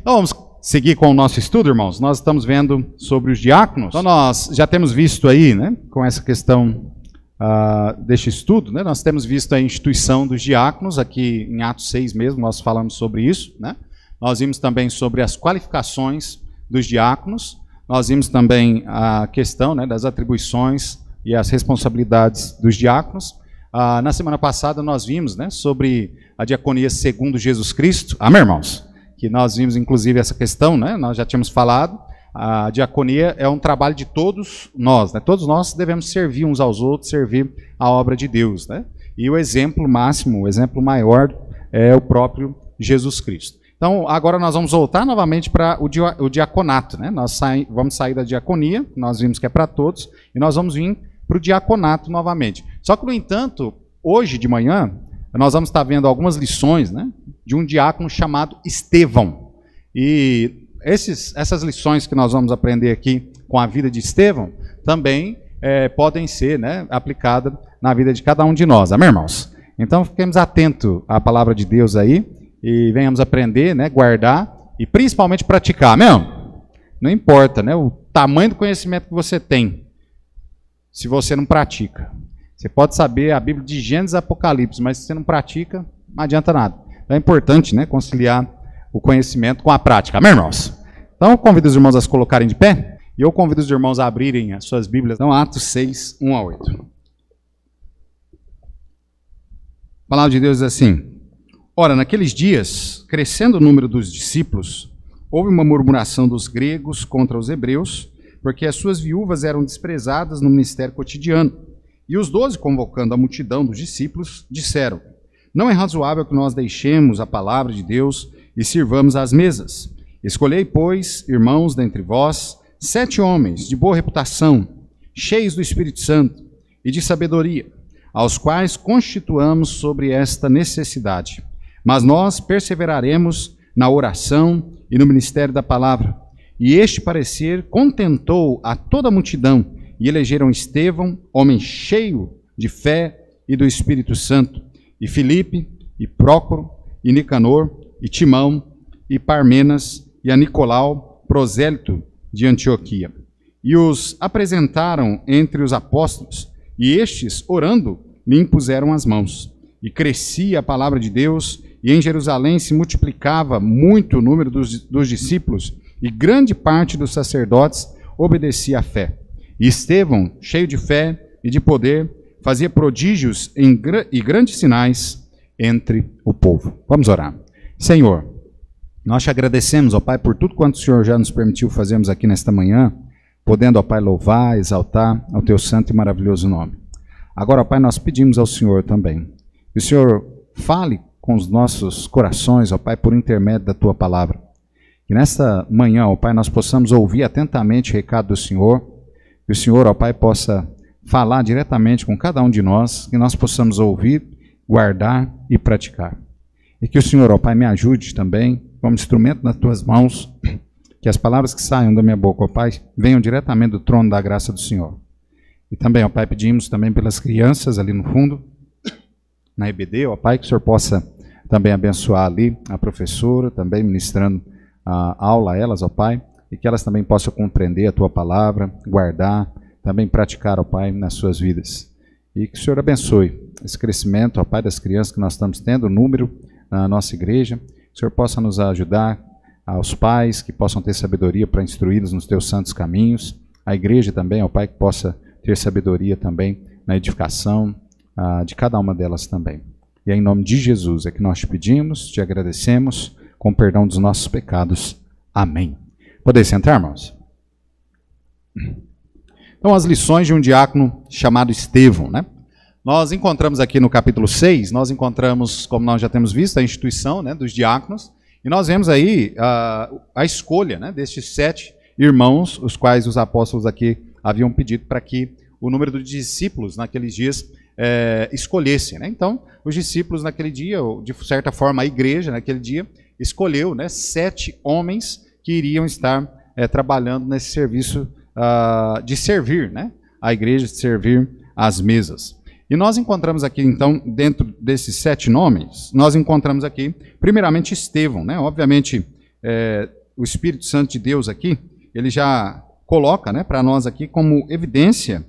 Então vamos seguir com o nosso estudo, irmãos. Nós estamos vendo sobre os diáconos. Então nós já temos visto aí, né, com essa questão deste estudo, né, nós temos visto a instituição dos diáconos, aqui em Atos 6 mesmo, nós falamos sobre isso, né? Nós vimos também sobre as qualificações dos diáconos, nós vimos também a questão, né, das atribuições e as responsabilidades dos diáconos. Na semana passada nós vimos, né, sobre a diaconia segundo Jesus Cristo, amém, irmãos? Que nós vimos inclusive essa questão, né, nós já tínhamos falado. A diaconia é um trabalho de todos nós, né? Todos nós devemos servir uns aos outros, servir a obra de Deus, né? E o exemplo máximo, o exemplo maior é o próprio Jesus Cristo. Então, agora nós vamos voltar novamente para o diaconato, né? Nós vamos sair da diaconia, nós vimos que é para todos, e nós vamos vir para o diaconato novamente. Só que, no entanto, hoje de manhã, nós vamos estar vendo algumas lições, né, de um diácono chamado Estevão. E essas lições que nós vamos aprender aqui com a vida de Estevão também podem ser, né, aplicadas na vida de cada um de nós, amém, irmãos? Então fiquemos atentos à palavra de Deus aí e venhamos aprender, né, guardar e principalmente praticar, amém? Não importa, né, o tamanho do conhecimento que você tem, se você não pratica. Você pode saber a Bíblia de Gênesis e Apocalipse, mas se você não pratica, não adianta nada. Então é importante, né, conciliar o conhecimento com a prática. Amém, irmãos? Então, eu convido os irmãos a se colocarem de pé. E eu convido os irmãos a abrirem as suas Bíblias. Então, Atos 6, 1 a 8. A palavra de Deus diz assim: Ora, naqueles dias, crescendo o número dos discípulos, houve uma murmuração dos gregos contra os hebreus, porque as suas viúvas eram desprezadas no ministério cotidiano. E os 12, convocando a multidão dos discípulos, disseram: Não é razoável que nós deixemos a palavra de Deus e sirvamos às mesas. Escolhei, pois, irmãos dentre vós, 7 homens de boa reputação, cheios do Espírito Santo e de sabedoria, aos quais constituamos sobre esta necessidade. Mas nós perseveraremos na oração e no ministério da palavra. E este parecer contentou a toda a multidão, e elegeram Estevão, homem cheio de fé e do Espírito Santo, e Filipe, e Prócoro, e Nicanor, e Timão, e Parmenas, e a Nicolau, prosélito de Antioquia. E os apresentaram entre os apóstolos, e estes, orando, lhe impuseram as mãos. E crescia a palavra de Deus, e em Jerusalém se multiplicava muito o número dos discípulos, e grande parte dos sacerdotes obedecia à fé. E Estevão, cheio de fé e de poder, fazia prodígios e grandes sinais entre o povo. Vamos orar. Senhor, nós te agradecemos, ó Pai, por tudo quanto o Senhor já nos permitiu fazermos aqui nesta manhã, podendo, ó Pai, louvar, exaltar ao teu santo e maravilhoso nome. Agora, ó Pai, nós pedimos ao Senhor também, que o Senhor fale com os nossos corações, ó Pai, por intermédio da tua palavra. Que nesta manhã, ó Pai, nós possamos ouvir atentamente o recado do Senhor, que o Senhor, ó Pai, possa falar diretamente com cada um de nós, que nós possamos ouvir, guardar e praticar. E que o Senhor, ó Pai, me ajude também, como instrumento nas tuas mãos, que as palavras que saiam da minha boca, ó Pai, venham diretamente do trono da graça do Senhor. E também, ó Pai, pedimos também pelas crianças ali no fundo, na EBD, ó Pai, que o Senhor possa também abençoar ali a professora, também ministrando a aula a elas, ó Pai, e que elas também possam compreender a tua palavra, guardar, também praticar, ó Pai, nas suas vidas. E que o Senhor abençoe esse crescimento, ó Pai, das crianças que nós estamos tendo, o número na nossa igreja. Que o Senhor possa nos ajudar, aos pais que possam ter sabedoria para instruí-los nos teus santos caminhos. A igreja também, ó Pai, que possa ter sabedoria também na edificação de cada uma delas também. E é em nome de Jesus é que nós te pedimos, te agradecemos, com perdão dos nossos pecados. Amém. Podem sentar, irmãos? Então, as lições de um diácono chamado Estevão, né? Nós encontramos aqui no capítulo 6, nós encontramos, como nós já temos visto, a instituição, né, dos diáconos, e nós vemos aí a escolha, né, destes 7 irmãos, os quais os apóstolos aqui haviam pedido para que o número de discípulos naqueles dias escolhessem, né? Então, os discípulos naquele dia, ou de certa forma a igreja naquele dia, escolheu, né, 7 homens que iriam estar trabalhando nesse serviço de servir, né, a igreja, de servir às mesas. E nós encontramos aqui, então, dentro desses 7 nomes, nós encontramos aqui, primeiramente, Estevão, né? Obviamente, o Espírito Santo de Deus aqui, ele já coloca, né, para nós aqui como evidência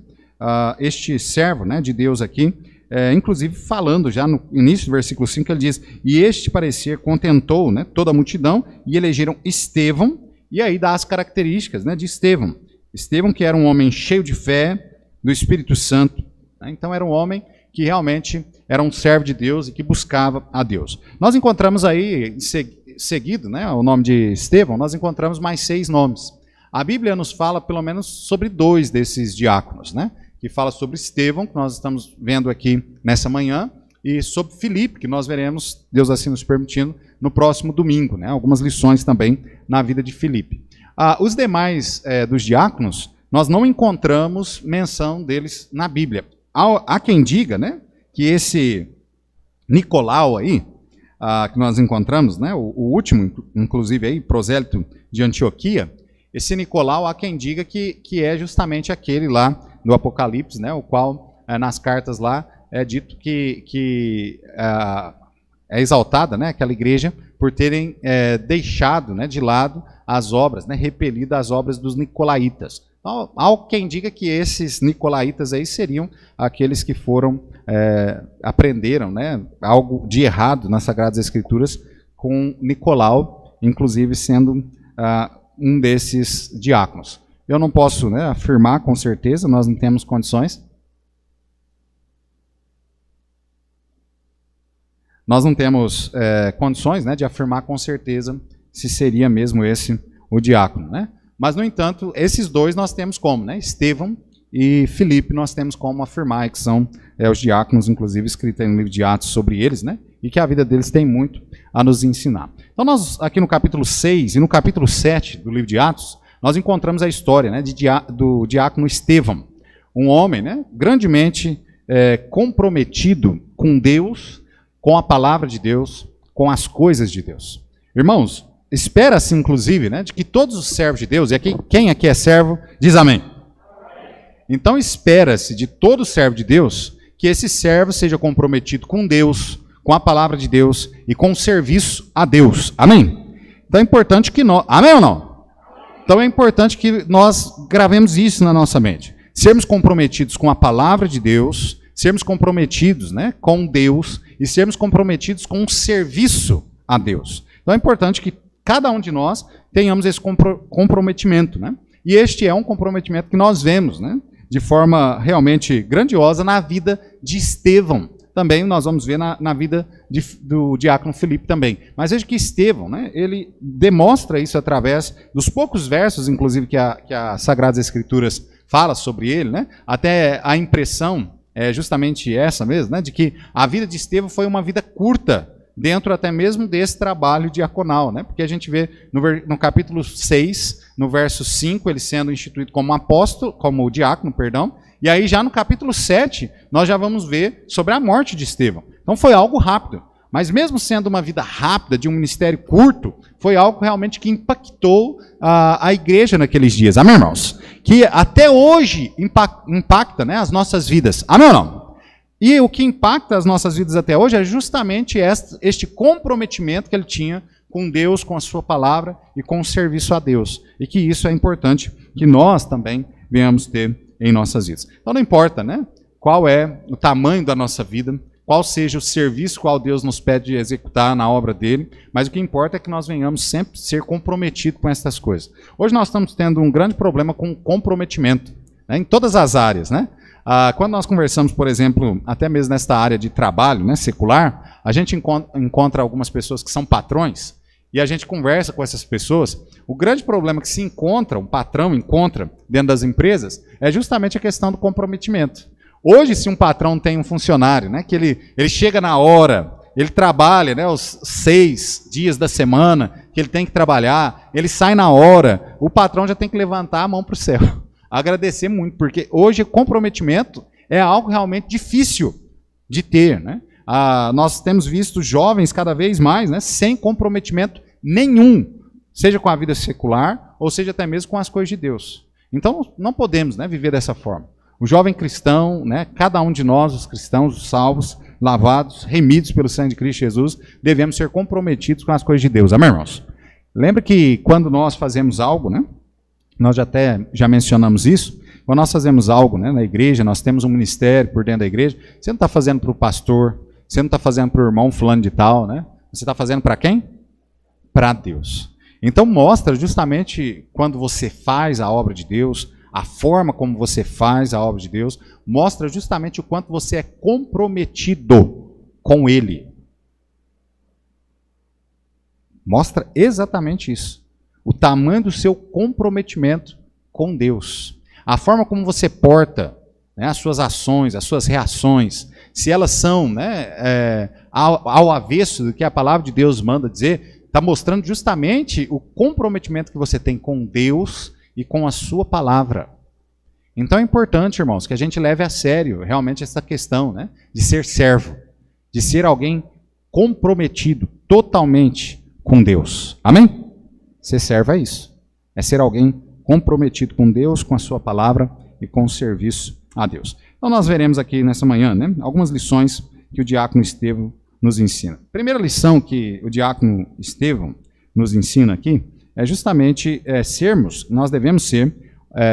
este servo, né, de Deus aqui, inclusive falando já no início do versículo 5, ele diz: e este parecer contentou, né, toda a multidão, e elegeram Estevão, e aí dá as características, né, de Estevão. Estevão, que era um homem cheio de fé, do Espírito Santo, né, então era um homem que realmente era um servo de Deus e que buscava a Deus. Nós encontramos aí, seguido, né, o nome de Estevão, nós encontramos mais 6 nomes. A Bíblia nos fala pelo menos sobre 2 desses diáconos, né? Que fala sobre Estevão, que nós estamos vendo aqui nessa manhã, e sobre Filipe, que nós veremos, Deus assim nos permitindo, no próximo domingo, né? Algumas lições também na vida de Filipe. Os demais dos diáconos, nós não encontramos menção deles na Bíblia. Há quem diga, né, que esse Nicolau aí, que nós encontramos, né, o último, inclusive, aí, prosélito de Antioquia, esse Nicolau, há quem diga que é justamente aquele lá do Apocalipse, né, o qual nas cartas lá é dito que é exaltada, né, aquela igreja por terem deixado, né, de lado as obras, né, repelido as obras dos nicolaítas. Então, há quem diga que esses nicolaítas aí seriam aqueles que foram, aprenderam, né, algo de errado nas Sagradas Escrituras com Nicolau, inclusive sendo um desses diáconos. Eu não posso, né, afirmar com certeza, nós não temos condições. Nós não temos condições, né, de afirmar com certeza se seria mesmo esse o diácono, né? Mas, no entanto, esses 2 nós temos como, né? Estevão e Filipe nós temos como afirmar que são os diáconos, inclusive escrito no livro de Atos sobre eles, né? E que a vida deles tem muito a nos ensinar. Então, nós aqui no capítulo 6 e no capítulo 7 do livro de Atos, nós encontramos a história, né, do diácono Estevão, um homem, né, grandemente comprometido com Deus, com a palavra de Deus, com as coisas de Deus. Irmãos, espera-se, inclusive, né, de que todos os servos de Deus, e aqui, quem aqui é servo, diz amém. Então, espera-se de todo servo de Deus que esse servo seja comprometido com Deus, com a palavra de Deus e com o serviço a Deus. Amém? Então é importante que nós... Amém ou não? Então é importante que nós gravemos isso na nossa mente. Sermos comprometidos com a palavra de Deus, sermos comprometidos, né, com Deus e sermos comprometidos com o serviço a Deus. Então é importante que cada um de nós tenhamos esse comprometimento, né? E este é um comprometimento que nós vemos, né, de forma realmente grandiosa na vida de Estevão. Também nós vamos ver na vida do diácono Filipe também. Mas veja que Estevão, né, ele demonstra isso através dos poucos versos, inclusive, que as Sagradas Escrituras fala sobre ele, né? Até a impressão é justamente essa mesmo, né, de que a vida de Estevão foi uma vida curta, dentro até mesmo desse trabalho diaconal, né? Porque a gente vê no capítulo 6, no verso 5, ele sendo instituído como apóstolo, como diácono, perdão, e aí já no capítulo 7, nós já vamos ver sobre a morte de Estevão. Então foi algo rápido, mas mesmo sendo uma vida rápida, de um ministério curto, foi algo realmente que impactou a igreja naqueles dias. Amém, irmãos? Que até hoje impacta, né, as nossas vidas. Amém ou não? E o que impacta as nossas vidas até hoje é justamente este comprometimento que ele tinha com Deus, com a sua palavra e com o serviço a Deus. E que isso é importante que nós também venhamos ter em nossas vidas. Então não importa, né, qual é o tamanho da nossa vida, qual seja o serviço qual Deus nos pede executar na obra dele, mas o que importa é que nós venhamos sempre ser comprometidos com essas coisas. Hoje nós estamos tendo um grande problema com comprometimento, né, em todas as áreas, né? Quando nós conversamos, por exemplo, até mesmo nesta área de trabalho, né, secular, a gente encontra algumas pessoas que são patrões e a gente conversa com essas pessoas. O grande problema que se encontra, um patrão encontra dentro das empresas, é justamente a questão do comprometimento. Hoje, se um patrão tem um funcionário, né, que ele chega na hora, ele trabalha, né, os 6 dias da semana que ele tem que trabalhar, ele sai na hora, o patrão já tem que levantar a mão para o céu. Agradecer muito, porque hoje comprometimento é algo realmente difícil de ter, né? Nós temos visto jovens cada vez mais, né, sem comprometimento nenhum, seja com a vida secular, ou seja até mesmo com as coisas de Deus. Então não podemos, né, viver dessa forma. O jovem cristão, né, cada um de nós, os cristãos, os salvos, lavados, remidos pelo sangue de Cristo Jesus, devemos ser comprometidos com as coisas de Deus. Amém, irmãos? Lembra que quando nós fazemos algo, né? Nós já mencionamos isso. Quando nós fazemos algo, né, na igreja, nós temos um ministério por dentro da igreja. Você não está fazendo para o pastor, você não está fazendo para o irmão fulano de tal, né? Você está fazendo para quem? Para Deus. Então mostra justamente quando você faz a obra de Deus, a forma como você faz a obra de Deus, mostra justamente o quanto você é comprometido com Ele. Mostra exatamente isso. O tamanho do seu comprometimento com Deus. A forma como você porta, né, as suas ações, as suas reações, se elas são, né, ao avesso do que a palavra de Deus manda dizer, está mostrando justamente o comprometimento que você tem com Deus e com a sua palavra. Então é importante, irmãos, que a gente leve a sério realmente essa questão, né, de ser servo, de ser alguém comprometido totalmente com Deus. Amém? Ser servo é isso. É ser alguém comprometido com Deus, com a sua palavra e com o serviço a Deus. Então nós veremos aqui nessa manhã, né, algumas lições que o diácono Estevão nos ensina. A primeira lição que o diácono Estevão nos ensina aqui é justamente nós devemos ser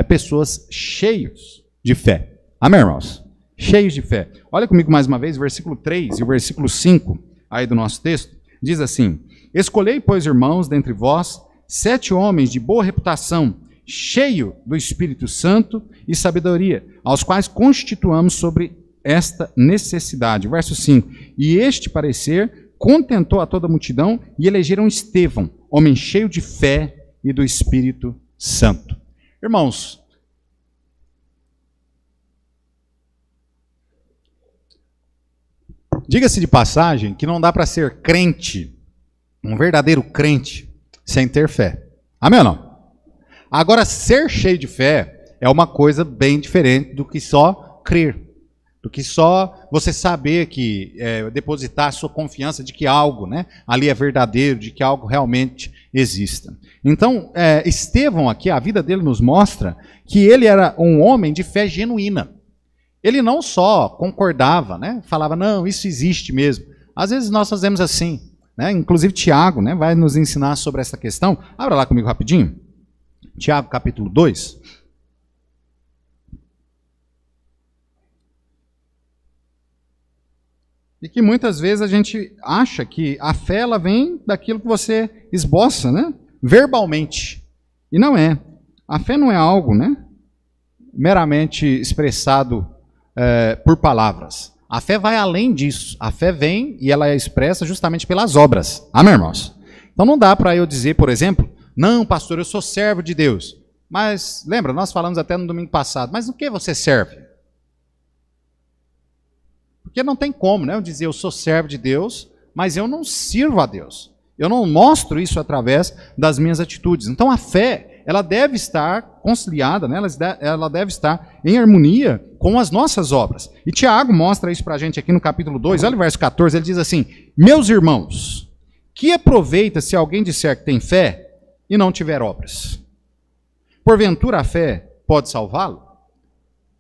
pessoas cheias de fé. Amém, irmãos? Cheios de fé. Olha comigo mais uma vez, o versículo 3 e o versículo 5 aí do nosso texto, diz assim: escolhei, pois, irmãos, dentre vós, 7 homens de boa reputação, cheio do Espírito Santo e sabedoria, aos quais constituamos sobre esta necessidade. Verso 5. E este parecer contentou a toda a multidão e elegeram Estevão, homem cheio de fé e do Espírito Santo. Irmãos, diga-se de passagem que não dá para ser crente, um verdadeiro crente, sem ter fé. Amém ou não? Agora, ser cheio de fé é uma coisa bem diferente do que só crer, do que só você saber que, depositar a sua confiança de que algo, né, ali é verdadeiro, de que algo realmente exista. Então, Estevão aqui, a vida dele nos mostra que ele era um homem de fé genuína. Ele não só concordava, né, falava, não, isso existe mesmo. Às vezes nós fazemos assim, né, inclusive Tiago, né, vai nos ensinar sobre essa questão. Abra lá comigo rapidinho. Tiago, capítulo 2. E que muitas vezes a gente acha que a fé ela vem daquilo que você esboça, né, verbalmente. E não é. A fé não é algo, né, meramente expressado por palavras. A fé vai além disso. A fé vem e ela é expressa justamente pelas obras. Amém, irmãos? Então não dá para eu dizer, por exemplo, não, pastor, eu sou servo de Deus. Mas, lembra, nós falamos até no domingo passado, mas no que você serve? Porque não tem como, né, eu dizer eu sou servo de Deus, mas eu não sirvo a Deus. Eu não mostro isso através das minhas atitudes. Então a fé, ela deve estar conciliada, né, ela deve estar em harmonia com as nossas obras. E Tiago mostra isso para a gente aqui no capítulo 2, olha o verso 14, ele diz assim: meus irmãos, que aproveita se alguém disser que tem fé e não tiver obras? Porventura a fé pode salvá-lo?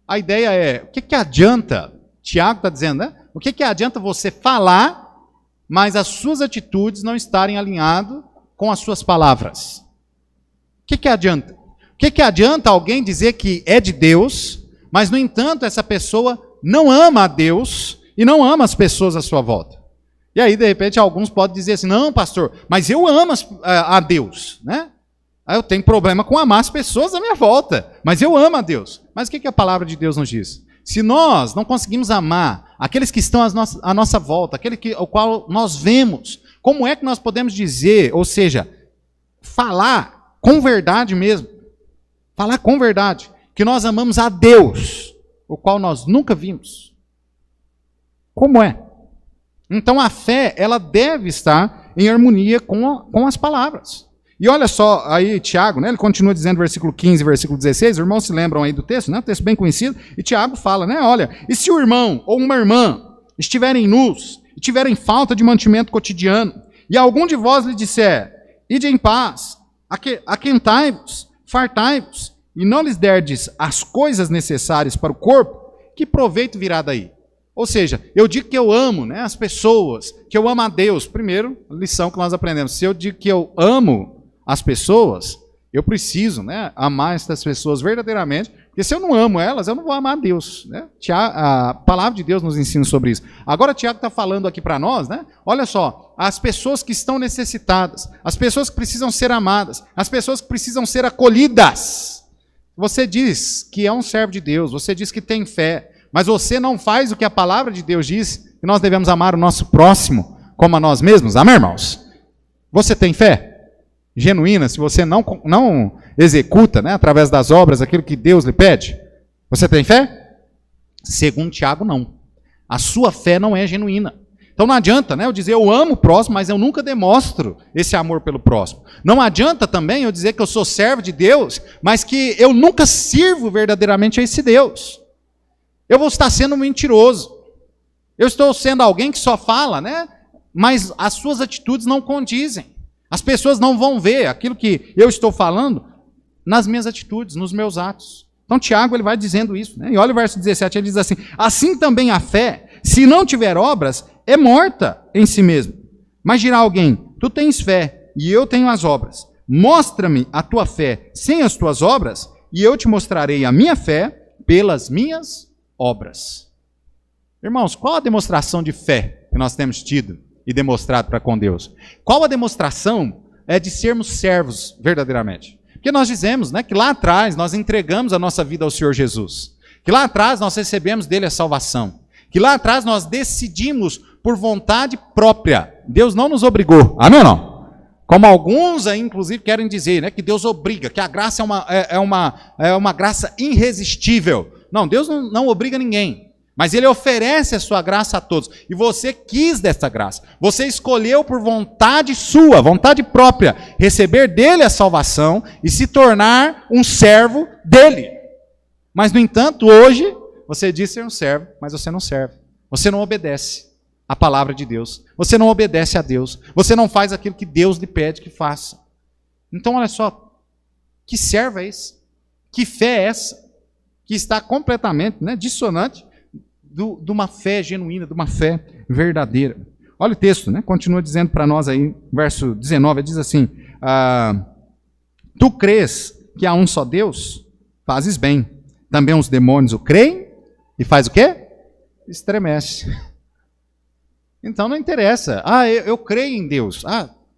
A ideia é, o que adianta, Tiago está dizendo, né? O que adianta você falar, mas as suas atitudes não estarem alinhadas com as suas palavras? O que adianta? O que adianta alguém dizer que é de Deus, mas no entanto essa pessoa não ama a Deus e não ama as pessoas à sua volta? E aí, de repente, alguns podem dizer assim, não, pastor, mas eu amo a Deus, né? Aí eu tenho problema com amar as pessoas à minha volta, mas eu amo a Deus. Mas o que a palavra de Deus nos diz? Se nós não conseguimos amar aqueles que estão à nossa volta, o qual nós vemos, como é que nós podemos dizer, ou seja, falar com verdade mesmo, falar com verdade, que nós amamos a Deus, o qual nós nunca vimos? Como é? Então a fé, ela deve estar em harmonia com as palavras. E olha só, aí Tiago, né, ele continua dizendo, versículo 15, versículo 16, os irmãos se lembram aí do texto, né, um texto bem conhecido, e Tiago fala, né, olha, e se o irmão ou uma irmã estiverem nus, e tiverem falta de mantimento cotidiano, e algum de vós lhe disser, ide em paz, aquentai-vos, fartai-vos, e não lhes derdes as coisas necessárias para o corpo, que proveito virá daí? Ou seja, eu digo que eu amo, né, as pessoas, que eu amo a Deus. Primeiro, lição que nós aprendemos, se eu digo que eu amo as pessoas, eu preciso, né, amar essas pessoas verdadeiramente, porque se eu não amo elas, eu não vou amar a Deus. Né? A palavra de Deus nos ensina sobre isso. Agora Tiago está falando aqui para nós, né? Olha só, as pessoas que estão necessitadas, as pessoas que precisam ser amadas, as pessoas que precisam ser acolhidas. Você diz que é um servo de Deus, você diz que tem fé, mas você não faz o que a palavra de Deus diz, que nós devemos amar o nosso próximo como a nós mesmos. Amém, irmãos? Você tem fé genuína, se você não executa, né, através das obras, aquilo que Deus lhe pede? Você tem fé? Segundo Tiago, não. A sua fé não é genuína. Então não adianta, né, eu dizer eu amo o próximo, mas eu nunca demonstro esse amor pelo próximo. Não adianta também eu dizer que eu sou servo de Deus, mas que eu nunca sirvo verdadeiramente a esse Deus. Eu vou estar sendo mentiroso. Eu estou sendo alguém que só fala, né, mas as suas atitudes não condizem. As pessoas não vão ver aquilo que eu estou falando nas minhas atitudes, nos meus atos. Então Tiago ele vai dizendo isso, né? E olha o verso 17, ele diz assim: assim também a fé, se não tiver obras, é morta em si mesmo. Mas dirá alguém: tu tens fé e eu tenho as obras. Mostra-me a tua fé sem as tuas obras, e eu te mostrarei a minha fé pelas minhas obras. Irmãos, qual a demonstração de fé que nós temos tido e demonstrado para com Deus? Qual a demonstração de sermos servos verdadeiramente? Porque nós dizemos, né, que lá atrás nós entregamos a nossa vida ao Senhor Jesus, que lá atrás nós recebemos dele a salvação, que lá atrás nós decidimos por vontade própria. Deus não nos obrigou. Amém ou não? Como alguns aí, inclusive, querem dizer, né, que Deus obriga, que a graça é uma graça irresistível. Não, Deus não obriga ninguém. Mas ele oferece a sua graça a todos. E você quis dessa graça. Você escolheu por vontade sua, vontade própria, receber dele a salvação e se tornar um servo dele. Mas, no entanto, hoje, você diz ser um servo, mas você não serve. Você não obedece a palavra de Deus. Você não obedece a Deus. Você não faz aquilo que Deus lhe pede que faça. Então, olha só, que servo é esse? Que fé é essa? Que está completamente, né, dissonante de uma fé genuína, de uma fé verdadeira. Olha o texto, né? Continua dizendo para nós aí, verso 19, diz assim: tu crês que há um só Deus? Fazes bem. Também os demônios o creem e faz o quê? Estremece. Então não interessa. Eu creio em Deus.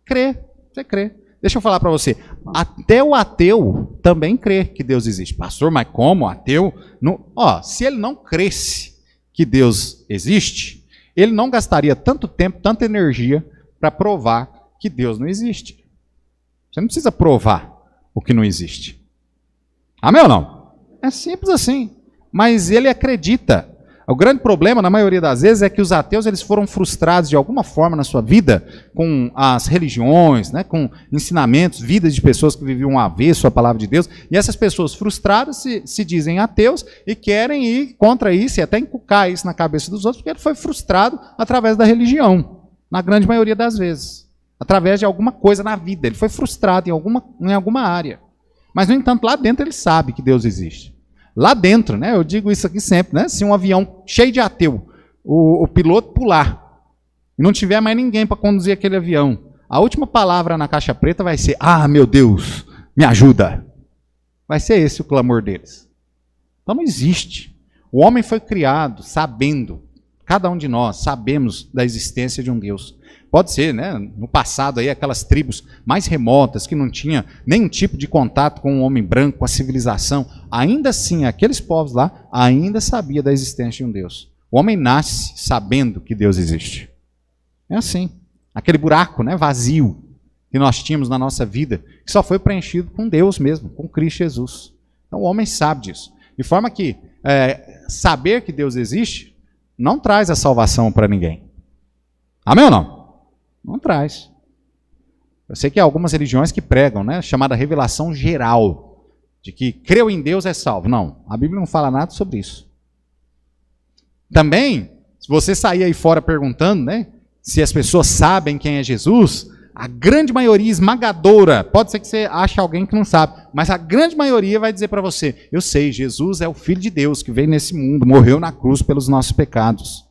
Crê, você crê. Deixa eu falar para você, até o ateu também crê que Deus existe. Pastor, mas como ateu? Não, se ele não cresce que Deus existe, ele não gastaria tanto tempo, tanta energia para provar que Deus não existe. Você não precisa provar o que não existe. Amém ou não? É simples assim. Mas ele acredita. O grande problema, na maioria das vezes, é que os ateus eles foram frustrados de alguma forma na sua vida com as religiões, né, com ensinamentos, vidas de pessoas que viviam avesso à palavra de Deus. E essas pessoas frustradas se dizem ateus e querem ir contra isso e até inculcar isso na cabeça dos outros, porque ele foi frustrado através da religião, na grande maioria das vezes. Através de alguma coisa na vida. Ele foi frustrado em alguma área. Mas, no entanto, lá dentro ele sabe que Deus existe. Lá dentro, né? Eu digo isso aqui sempre, né? Se um avião cheio de ateu, o piloto pular e não tiver mais ninguém para conduzir aquele avião, a última palavra na caixa preta vai ser: meu Deus, me ajuda. Vai ser esse o clamor deles. Então não existe. O homem foi criado sabendo, cada um de nós sabemos da existência de um Deus. Pode ser, né, no passado, aí, aquelas tribos mais remotas, que não tinham nenhum tipo de contato com o homem branco, com a civilização. Ainda assim, aqueles povos lá ainda sabiam da existência de um Deus. O homem nasce sabendo que Deus existe. É assim. Aquele buraco, né, vazio que nós tínhamos na nossa vida, que só foi preenchido com Deus mesmo, com Cristo Jesus. Então o homem sabe disso. De forma que saber que Deus existe não traz a salvação para ninguém. Amém ou não? Não traz. Eu sei que há algumas religiões que pregam, né, chamada revelação geral, de que creu em Deus é salvo. Não, a Bíblia não fala nada sobre isso. Também, se você sair aí fora perguntando, né, se as pessoas sabem quem é Jesus, a grande maioria esmagadora, pode ser que você ache alguém que não sabe, mas a grande maioria vai dizer para você: eu sei, Jesus é o Filho de Deus que veio nesse mundo, morreu na cruz pelos nossos pecados.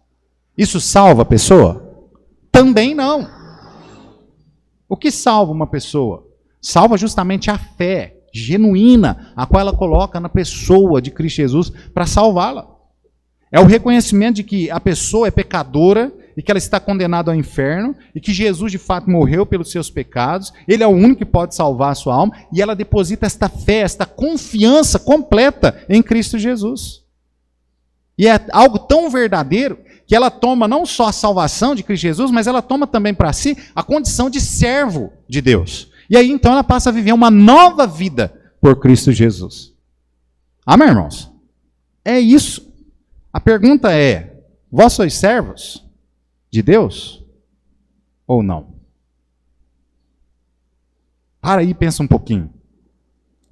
Isso salva a pessoa? Também não. O que salva uma pessoa? Salva justamente a fé genuína, a qual ela coloca na pessoa de Cristo Jesus para salvá-la. É o reconhecimento de que a pessoa é pecadora e que ela está condenada ao inferno e que Jesus de fato morreu pelos seus pecados, ele é o único que pode salvar a sua alma, e ela deposita esta fé, esta confiança completa em Cristo Jesus. E é algo tão verdadeiro que ela toma não só a salvação de Cristo Jesus, mas ela toma também para si a condição de servo de Deus. E aí então ela passa a viver uma nova vida por Cristo Jesus. Amém, irmãos? É isso. A pergunta é: vós sois servos de Deus ou não? Para aí e pensa um pouquinho.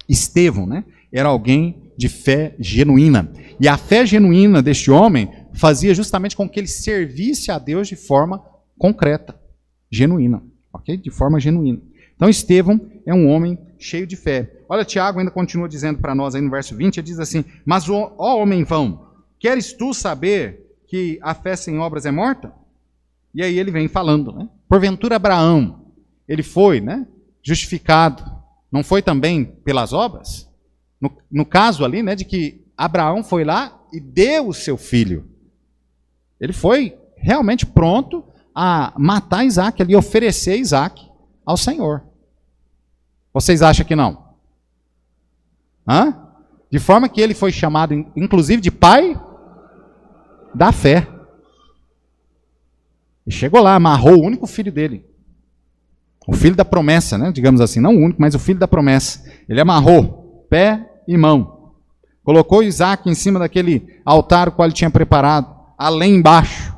Estevão, né, era alguém de fé genuína. E a fé genuína deste homem fazia justamente com que ele servisse a Deus de forma concreta, genuína, ok? De forma genuína. Então Estevão é um homem cheio de fé. Olha, Tiago ainda continua dizendo para nós aí no verso 20, ele diz assim: mas ó homem vão, queres tu saber que a fé sem obras é morta? E aí ele vem falando, né? Porventura Abraão, ele foi, né, justificado, não foi também pelas obras? No caso ali, né, de que Abraão foi lá e deu o seu filho. Ele foi realmente pronto a matar Isaac, ali, oferecer Isaac ao Senhor. Vocês acham que não? Hã? De forma que ele foi chamado, inclusive, de pai da fé. E chegou lá, amarrou o único filho dele. O filho da promessa, né? Digamos assim, não o único, mas o filho da promessa. Ele amarrou pé e mão. Colocou Isaac em cima daquele altar o qual ele tinha preparado, além embaixo.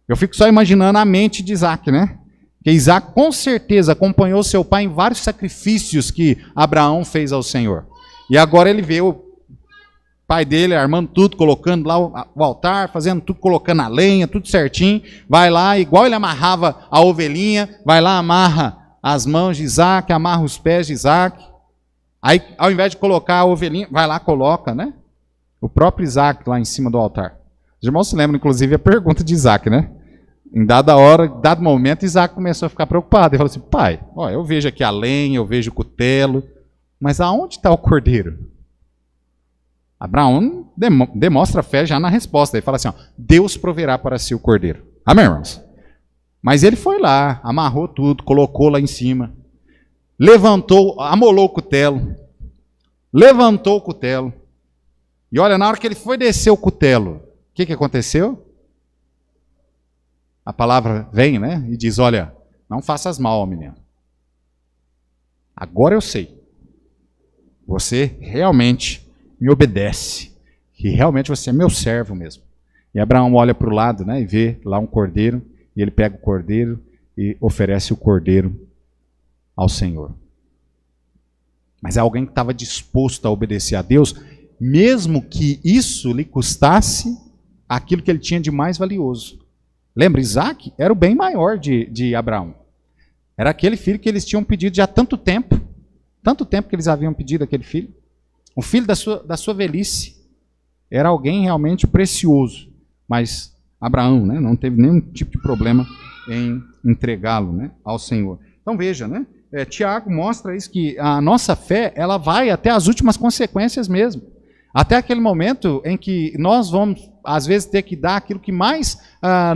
Eu fico só imaginando a mente de Isaac, né? Que Isaac com certeza acompanhou seu pai em vários sacrifícios que Abraão fez ao Senhor. E agora ele vê o pai dele armando tudo, colocando lá o altar, fazendo tudo, colocando a lenha, tudo certinho. Vai lá, igual ele amarrava a ovelhinha, vai lá, amarra as mãos de Isaac, amarra os pés de Isaac. Aí, ao invés de colocar a ovelhinha, vai lá, coloca, né? O próprio Isaac lá em cima do altar. Os irmãos se lembram, inclusive, a pergunta de Isaac, né? Em dada hora, em dado momento, Isaac começou a ficar preocupado. Ele falou assim: pai, ó, eu vejo aqui a lenha, eu vejo o cutelo, mas aonde está o cordeiro? Abraão demonstra fé já na resposta. Ele fala assim: ó, Deus proverá para si o cordeiro. Amém, irmãos? Mas ele foi lá, amarrou tudo, colocou lá em cima, levantou, amolou o cutelo, levantou o cutelo. E olha, na hora que ele foi descer o cutelo, o que aconteceu? A palavra vem, né? E diz: olha, não faças mal, menino. Agora eu sei. Você realmente me obedece. Que realmente você é meu servo mesmo. E Abraão olha para o lado, né? E vê lá um cordeiro. E ele pega o cordeiro e oferece o cordeiro ao Senhor. Mas é alguém que estava disposto a obedecer a Deus, mesmo que isso lhe custasse aquilo que ele tinha de mais valioso. Lembra, Isaac era o bem maior de Abraão. Era aquele filho que eles tinham pedido já há tanto tempo que eles haviam pedido aquele filho. O filho da sua velhice. Era alguém realmente precioso. Mas Abraão, né, não teve nenhum tipo de problema em entregá-lo, né, ao Senhor. Então veja, né, Tiago mostra isso, que a nossa fé ela vai até as últimas consequências mesmo. Até aquele momento em que nós vamos, às vezes, ter que dar aquilo que mais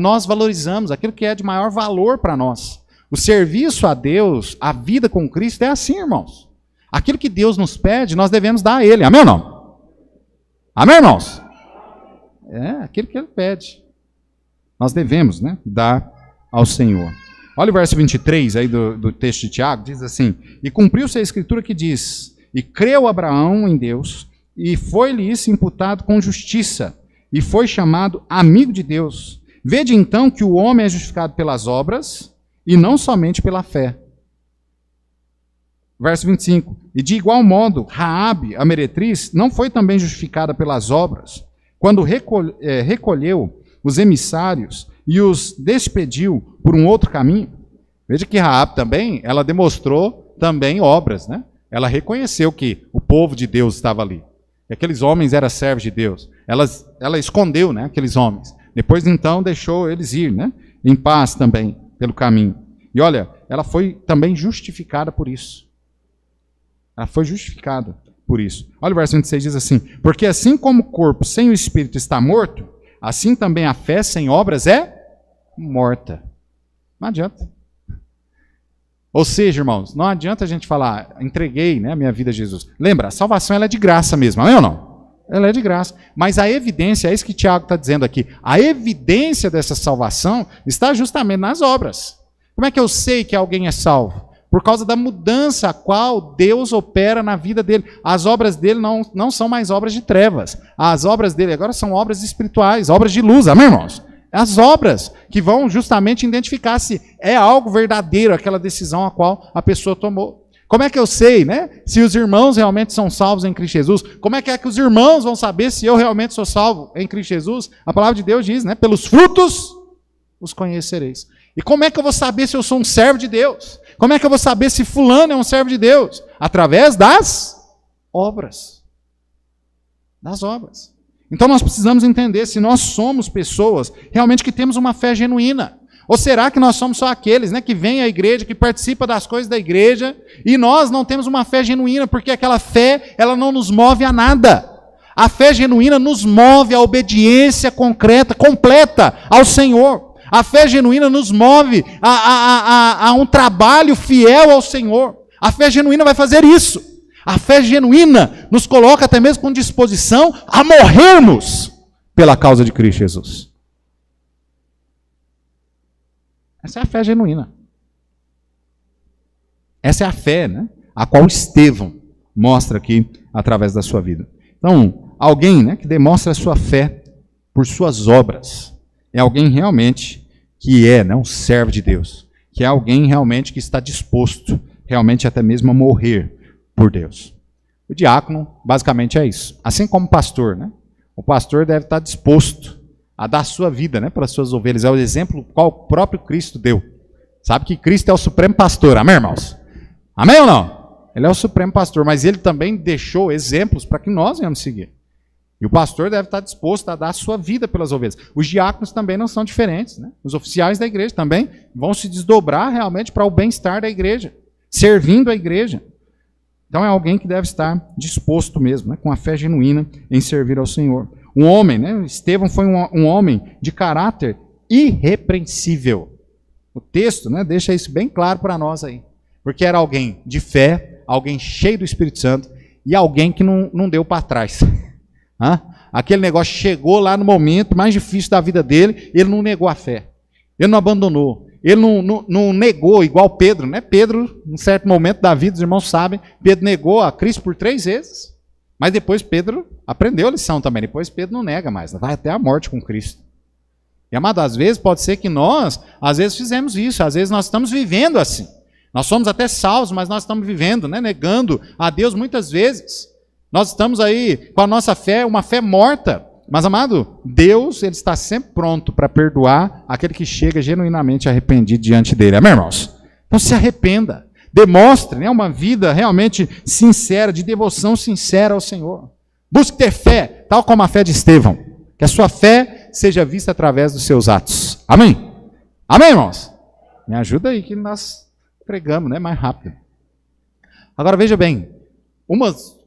nós valorizamos, aquilo que é de maior valor para nós. O serviço a Deus, a vida com Cristo é assim, irmãos. Aquilo que Deus nos pede, nós devemos dar a Ele. Amém ou não? Amém, irmãos? É, aquilo que Ele pede. Nós devemos, né, dar ao Senhor. Olha o verso 23 aí do texto de Tiago, diz assim: e cumpriu-se a escritura que diz: e creu Abraão em Deus, e foi-lhe isso imputado com justiça, e foi chamado amigo de Deus. Vede então que o homem é justificado pelas obras, e não somente pela fé. Verso 25. E de igual modo, Raabe, a meretriz, não foi também justificada pelas obras, quando recolheu os emissários e os despediu por um outro caminho. Veja que Raabe também, ela demonstrou também obras, né? Ela reconheceu que o povo de Deus estava ali. Que aqueles homens eram servos de Deus. Ela escondeu, né, aqueles homens. Depois, então, deixou eles ir, né, em paz também, pelo caminho. E olha, ela foi também justificada por isso. Ela foi justificada por isso. Olha o verso 26, diz assim: porque assim como o corpo sem o espírito está morto, assim também a fé sem obras é morta. Não adianta. Ou seja, irmãos, não adianta a gente falar, entreguei, né, a minha vida a Jesus. Lembra, a salvação ela é de graça mesmo, amém ou não? Ela é de graça. Mas a evidência, é isso que Tiago está dizendo aqui, a evidência dessa salvação está justamente nas obras. Como é que eu sei que alguém é salvo? Por causa da mudança a qual Deus opera na vida dele. As obras dele não são mais obras de trevas. As obras dele agora são obras espirituais, obras de luz, amém, irmãos? As obras que vão justamente identificar se é algo verdadeiro, aquela decisão a qual a pessoa tomou. Como é que eu sei, né, se os irmãos realmente são salvos em Cristo Jesus? Como é que os irmãos vão saber se eu realmente sou salvo em Cristo Jesus? A palavra de Deus diz, né, pelos frutos os conhecereis. E como é que eu vou saber se eu sou um servo de Deus? Como é que eu vou saber se fulano é um servo de Deus? Através das obras. Das obras. Então nós precisamos entender se nós somos pessoas realmente que temos uma fé genuína. Ou será que nós somos só aqueles, né, que vêm à igreja, que participam das coisas da igreja, e nós não temos uma fé genuína, porque aquela fé, ela não nos move a nada. A fé genuína nos move à obediência concreta, completa ao Senhor. A fé genuína nos move a um trabalho fiel ao Senhor. A fé genuína vai fazer isso. A fé genuína nos coloca até mesmo com disposição a morrermos pela causa de Cristo Jesus. Essa é a fé genuína. Essa é a fé, né, a qual Estevão mostra aqui através da sua vida. Então, alguém, né, que demonstra a sua fé por suas obras é alguém realmente que é, né, um servo de Deus, que é alguém realmente que está disposto realmente até mesmo a morrer por Deus. O diácono basicamente é isso. Assim como o pastor, né? O pastor deve estar disposto a dar a sua vida, né, para as suas ovelhas. É o exemplo qual o próprio Cristo deu. Sabe que Cristo é o supremo pastor, amém, irmãos? Amém ou não? Ele é o supremo pastor, mas ele também deixou exemplos para que nós venhamos seguir. E o pastor deve estar disposto a dar a sua vida pelas ovelhas. Os diáconos também não são diferentes, né? Os oficiais da igreja também vão se desdobrar realmente para o bem-estar da igreja, servindo a igreja. Então é alguém que deve estar disposto mesmo, né, com a fé genuína em servir ao Senhor. Um homem, né, Estevão foi um homem de caráter irrepreensível. O texto, né, deixa isso bem claro para nós aí. Porque era alguém de fé, alguém cheio do Espírito Santo e alguém que não deu para trás. Aquele negócio chegou lá no momento mais difícil da vida dele, ele não negou a fé. Ele não abandonou. Ele não negou, igual Pedro, né? Pedro, em certo momento da vida, os irmãos sabem, Pedro negou a Cristo por 3 vezes. Mas depois Pedro aprendeu a lição também. Depois Pedro não nega mais, vai até a morte com Cristo. E, amado, às vezes pode ser que nós, às vezes fizemos isso, às vezes nós estamos vivendo assim. Nós somos até salvos, mas nós estamos vivendo, né? Negando a Deus muitas vezes. Nós estamos aí com a nossa fé, uma fé morta. Mas, amado, Deus, ele está sempre pronto para perdoar aquele que chega genuinamente arrependido diante dele. Amém, irmãos? Então se arrependa. Demonstre, né, uma vida realmente sincera, de devoção sincera ao Senhor. Busque ter fé, tal como a fé de Estevão. Que a sua fé seja vista através dos seus atos. Amém? Amém, irmãos? Me ajuda aí que nós pregamos, né, mais rápido. Agora veja bem,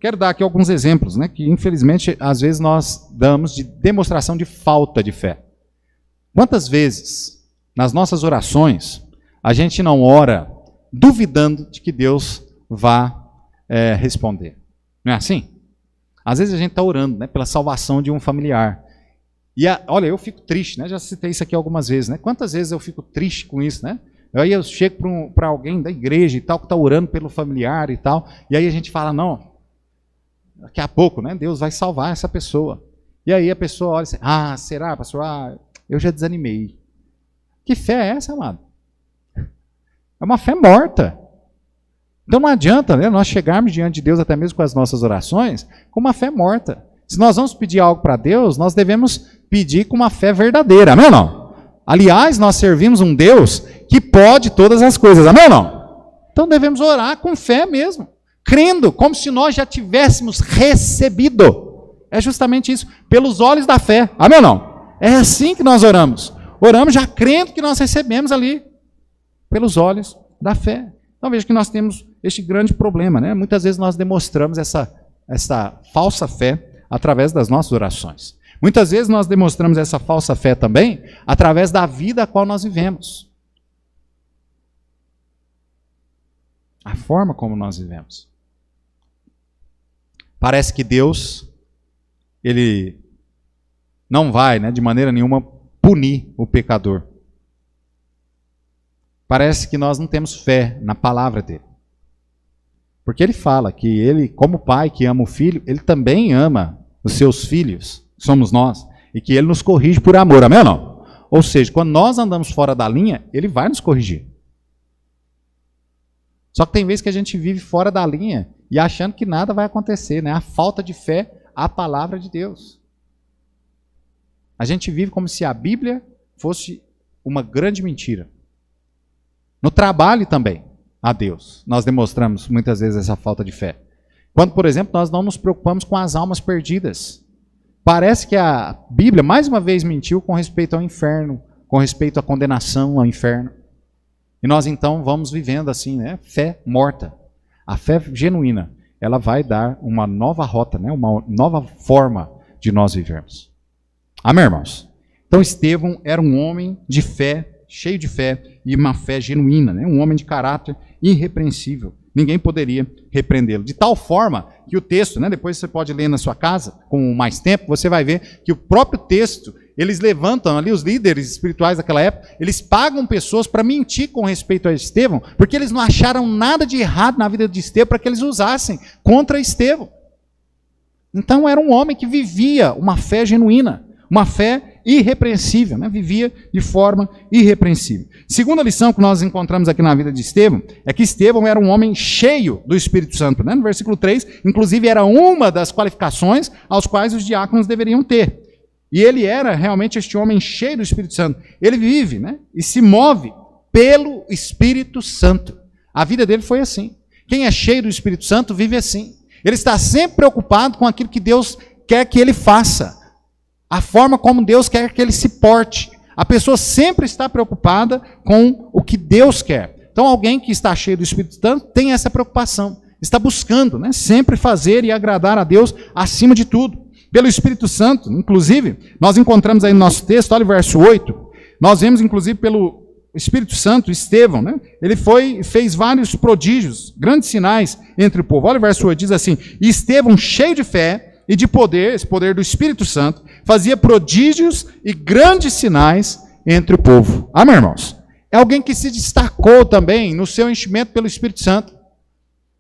quero dar aqui alguns exemplos, né, que infelizmente às vezes nós damos de demonstração de falta de fé. Quantas vezes nas nossas orações a gente não ora duvidando de que Deus vá responder? Não é assim? Às vezes a gente está orando, né, pela salvação de um familiar. E olha, eu fico triste, né? Já citei isso aqui algumas vezes, né? Quantas vezes eu fico triste com isso, né? Aí eu chego para alguém da igreja e tal, que está orando pelo familiar e tal, e aí a gente fala, não, daqui a pouco, né, Deus vai salvar essa pessoa. E aí a pessoa olha assim, será, pastor? Eu já desanimei. Que fé é essa, amado? É uma fé morta. Então não adianta, né, nós chegarmos diante de Deus, até mesmo com as nossas orações, com uma fé morta. Se nós vamos pedir algo para Deus, nós devemos pedir com uma fé verdadeira, amém ou não? Aliás, nós servimos um Deus que pode todas as coisas, amém ou não? Então devemos orar com fé mesmo, crendo, como se nós já tivéssemos recebido. É justamente isso, pelos olhos da fé, amém ou não? É assim que nós oramos. Oramos já crendo que nós recebemos ali, pelos olhos da fé. Então veja que nós temos este grande problema, né? Muitas vezes nós demonstramos essa falsa fé através das nossas orações. Muitas vezes nós demonstramos essa falsa fé também através da vida a qual nós vivemos. A forma como nós vivemos. Parece que Deus, Ele não vai, né, de maneira nenhuma, punir o pecador. Parece que nós não temos fé na palavra dele. Porque ele fala que ele, como pai que ama o filho, ele também ama os seus filhos, somos nós, e que ele nos corrige por amor, amém ou não? Ou seja, quando nós andamos fora da linha, ele vai nos corrigir. Só que tem vezes que a gente vive fora da linha e achando que nada vai acontecer, né? A falta de fé à palavra de Deus. A gente vive como se a Bíblia fosse uma grande mentira. No trabalho também, a Deus, nós demonstramos muitas vezes essa falta de fé. Quando, por exemplo, nós não nos preocupamos com as almas perdidas. Parece que a Bíblia, mais uma vez, mentiu com respeito ao inferno, com respeito à condenação ao inferno. E nós, então, vamos vivendo assim, né? Fé morta. A fé genuína, ela vai dar uma nova rota, né? Uma nova forma de nós vivermos. Amém, irmãos? Então, Estevão era um homem de fé, cheio de fé e uma fé genuína, né? Um homem de caráter irrepreensível. Ninguém poderia repreendê-lo. De tal forma que o texto, né? Depois você pode ler na sua casa, com mais tempo, você vai ver que o próprio texto, eles levantam ali, os líderes espirituais daquela época, eles pagam pessoas para mentir com respeito a Estevão, porque eles não acharam nada de errado na vida de Estevão para que eles usassem contra Estevão. Então era um homem que vivia uma fé genuína, uma fé irrepreensível, né? Vivia de forma irrepreensível. Segunda lição que nós encontramos aqui na vida de Estevão, é que Estevão era um homem cheio do Espírito Santo, né? No versículo 3, inclusive era uma das qualificações aos quais os diáconos deveriam ter. E ele era realmente este homem cheio do Espírito Santo. Ele vive, né? E se move pelo Espírito Santo. A vida dele foi assim. Quem é cheio do Espírito Santo vive assim. Ele está sempre preocupado com aquilo que Deus quer que ele faça. A forma como Deus quer que ele se porte. A pessoa sempre está preocupada com o que Deus quer. Então alguém que está cheio do Espírito Santo tem essa preocupação. Está buscando, né? Sempre fazer e agradar a Deus acima de tudo. Pelo Espírito Santo, inclusive, nós encontramos aí no nosso texto, olha o verso 8, nós vemos inclusive pelo Espírito Santo, Estevão, né? Ele fez vários prodígios, grandes sinais entre o povo. Olha o verso 8, diz assim, e Estevão, cheio de fé e de poder, esse poder do Espírito Santo, fazia prodígios e grandes sinais entre o povo. Amém, irmãos? É alguém que se destacou também no seu enchimento pelo Espírito Santo.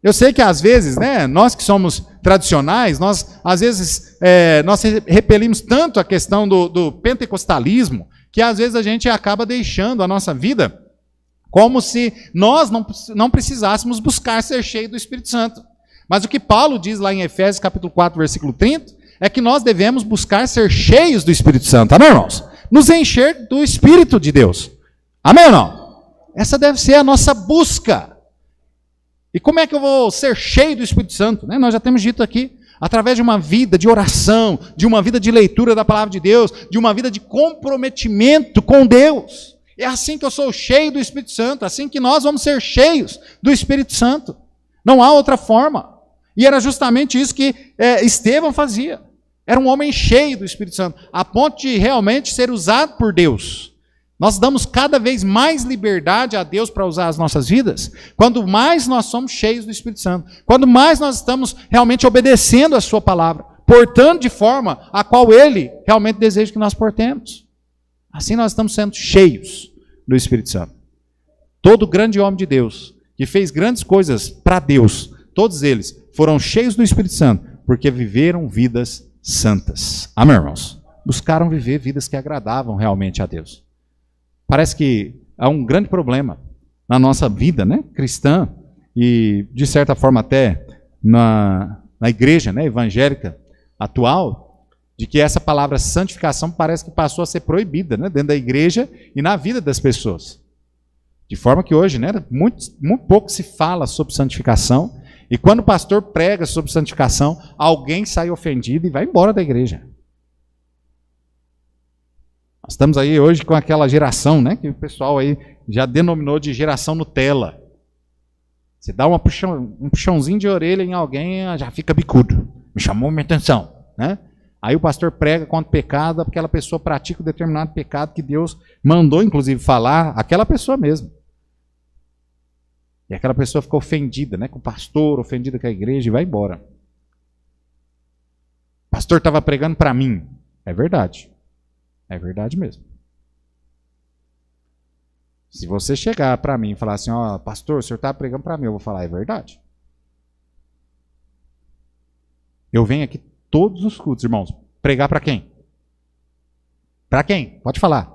Eu sei que às vezes, né, nós que somos tradicionais, nós às vezes nós repelimos tanto a questão do pentecostalismo, que às vezes a gente acaba deixando a nossa vida como se nós não precisássemos buscar ser cheio do Espírito Santo. Mas o que Paulo diz lá em Efésios capítulo 4, versículo 30, é que nós devemos buscar ser cheios do Espírito Santo. Amém, irmãos? Nos encher do Espírito de Deus. Amém ou não? Essa deve ser a nossa busca. E como é que eu vou ser cheio do Espírito Santo? Né? Nós já temos dito aqui, através de uma vida de oração, de uma vida de leitura da palavra de Deus, de uma vida de comprometimento com Deus. É assim que eu sou cheio do Espírito Santo, assim que nós vamos ser cheios do Espírito Santo. Não há outra forma. E era justamente isso que Estevão fazia. Era um homem cheio do Espírito Santo, a ponto de realmente ser usado por Deus. Nós damos cada vez mais liberdade a Deus para usar as nossas vidas, quando mais nós somos cheios do Espírito Santo, quando mais nós estamos realmente obedecendo a sua palavra, portando de forma a qual Ele realmente deseja que nós portemos. Assim nós estamos sendo cheios do Espírito Santo. Todo grande homem de Deus, que fez grandes coisas para Deus, todos eles foram cheios do Espírito Santo, porque viveram vidas santas. Amém, irmãos? Buscaram viver vidas que agradavam realmente a Deus. Parece que há um grande problema na nossa vida, né, cristã, e de certa forma até na igreja, né, evangélica atual, de que essa palavra santificação parece que passou a ser proibida, né, dentro da igreja e na vida das pessoas. De forma que hoje, né, muito pouco se fala sobre santificação, e quando o pastor prega sobre santificação, alguém sai ofendido e vai embora da igreja. Nós estamos aí hoje com aquela geração, né, que o pessoal aí já denominou de geração Nutella. Você dá um puxãozinho de orelha em alguém, já fica bicudo. Me chamou minha atenção, né? Aí o pastor prega contra o pecado, aquela pessoa pratica um determinado pecado que Deus mandou, inclusive, falar, aquela pessoa mesmo. E aquela pessoa fica ofendida, né, com o pastor, ofendida com a igreja e vai embora. O pastor estava pregando para mim. É verdade. É verdade mesmo. Se você chegar para mim e falar assim, ó, pastor, o senhor está pregando para mim, eu vou falar, é verdade. Eu venho aqui todos os cultos, irmãos, pregar para quem? Para quem? Pode falar.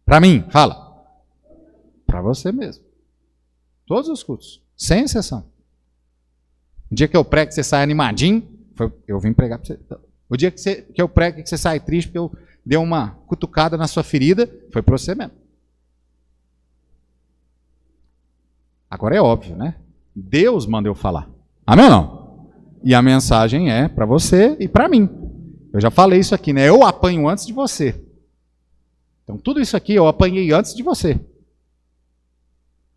Para mim, fala. Para você mesmo. Todos os cultos, sem exceção. O dia que eu prego que você sai animadinho, eu vim pregar para você. O dia que eu prego que você sai triste porque eu dei uma cutucada na sua ferida, foi para você mesmo. Agora é óbvio, né? Deus manda eu falar. Amém ou não? E a mensagem é para você e para mim. Eu já falei isso aqui, né? Eu apanho antes de você. Então tudo isso aqui eu apanhei antes de você.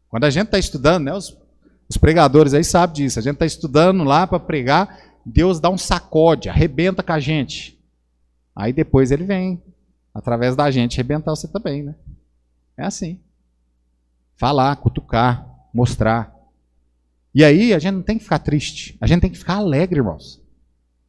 Quando a gente está estudando, né, os pregadores aí sabem disso, a gente está estudando lá para pregar, Deus dá um sacode, arrebenta com a gente. Aí depois ele vem, através da gente, arrebentar você também, né? É assim. Falar, cutucar, mostrar. E aí a gente não tem que ficar triste, a gente tem que ficar alegre, irmãos.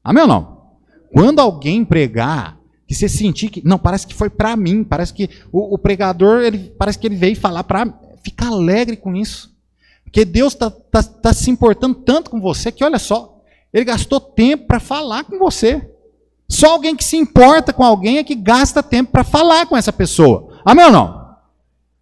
Amém ou não? Quando alguém pregar, que você sentir que, não, parece que foi para mim, parece que o pregador, parece que ele veio falar para... Fica alegre com isso. Porque Deus está se importando tanto com você que, olha só, Ele gastou tempo para falar com você. Só alguém que se importa com alguém é que gasta tempo para falar com essa pessoa. Amém ou não?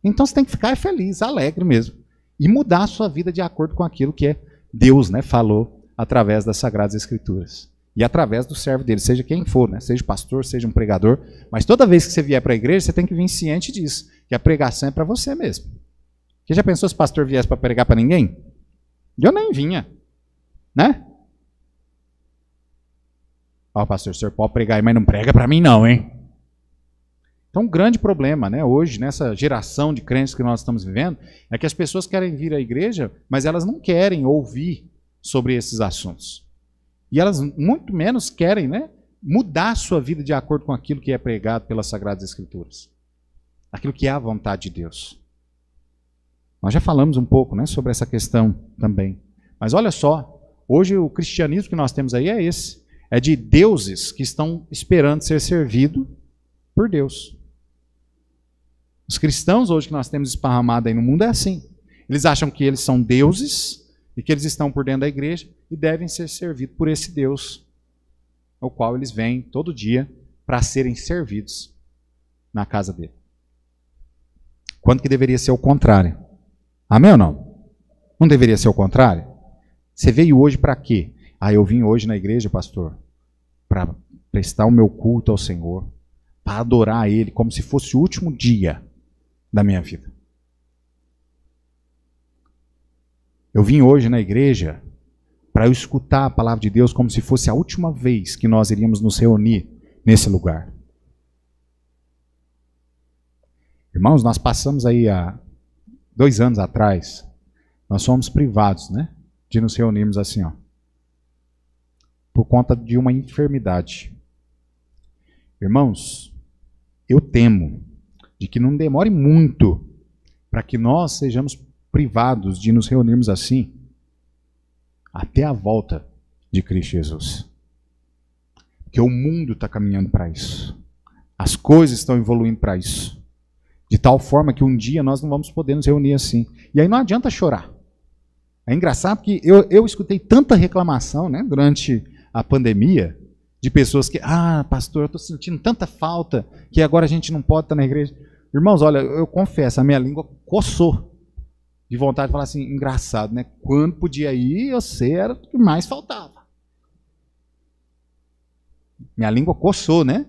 Então você tem que ficar feliz, alegre mesmo. E mudar a sua vida de acordo com aquilo que Deus, né, falou através das Sagradas Escrituras. E através do servo dele, seja quem for, né? Seja pastor, seja um pregador. Mas toda vez que você vier para a igreja, você tem que vir ciente disso. Que a pregação é para você mesmo. Você já pensou se o pastor viesse para pregar para ninguém? Eu nem vinha, né? Ó, pastor, o senhor pode pregar aí, mas não prega para mim não, hein? Então, um grande problema, né, hoje, nessa geração de crentes que nós estamos vivendo, é que as pessoas querem vir à igreja, mas elas não querem ouvir sobre esses assuntos. E elas muito menos querem, né, mudar a sua vida de acordo com aquilo que é pregado pelas Sagradas Escrituras. Aquilo que é a vontade de Deus. Nós já falamos um pouco, né, sobre essa questão também. Mas olha só, hoje o cristianismo que nós temos aí é esse. É de deuses que estão esperando ser servidos por Deus. Os cristãos hoje que nós temos esparramado aí no mundo é assim. Eles acham que eles são deuses e que eles estão por dentro da igreja e devem ser servidos por esse Deus, ao qual eles vêm todo dia para serem servidos na casa dele. Quando que deveria ser o contrário? Amém ou não? Não deveria ser o contrário? Você veio hoje para quê? Ah, eu vim hoje na igreja, pastor, para prestar o meu culto ao Senhor, para adorar a Ele como se fosse o último dia da minha vida. Eu vim hoje na igreja para eu escutar a palavra de Deus como se fosse a última vez que nós iríamos nos reunir nesse lugar. Irmãos, nós passamos aí há 2 anos atrás, nós fomos privados, né, de nos reunirmos assim, ó, por conta de uma enfermidade. Irmãos, eu temo de que não demore muito para que nós sejamos privados de nos reunirmos assim até a volta de Cristo Jesus. Porque o mundo está caminhando para isso. As coisas estão evoluindo para isso. De tal forma que um dia nós não vamos poder nos reunir assim. E aí não adianta chorar. É engraçado porque eu escutei tanta reclamação, né, durante a pandemia, de pessoas que, pastor, eu estou sentindo tanta falta que agora a gente não pode estar na igreja. Irmãos, olha, eu confesso, a minha língua coçou de vontade de falar assim, engraçado, né? Quando podia ir, você era o que mais faltava. Minha língua coçou, né?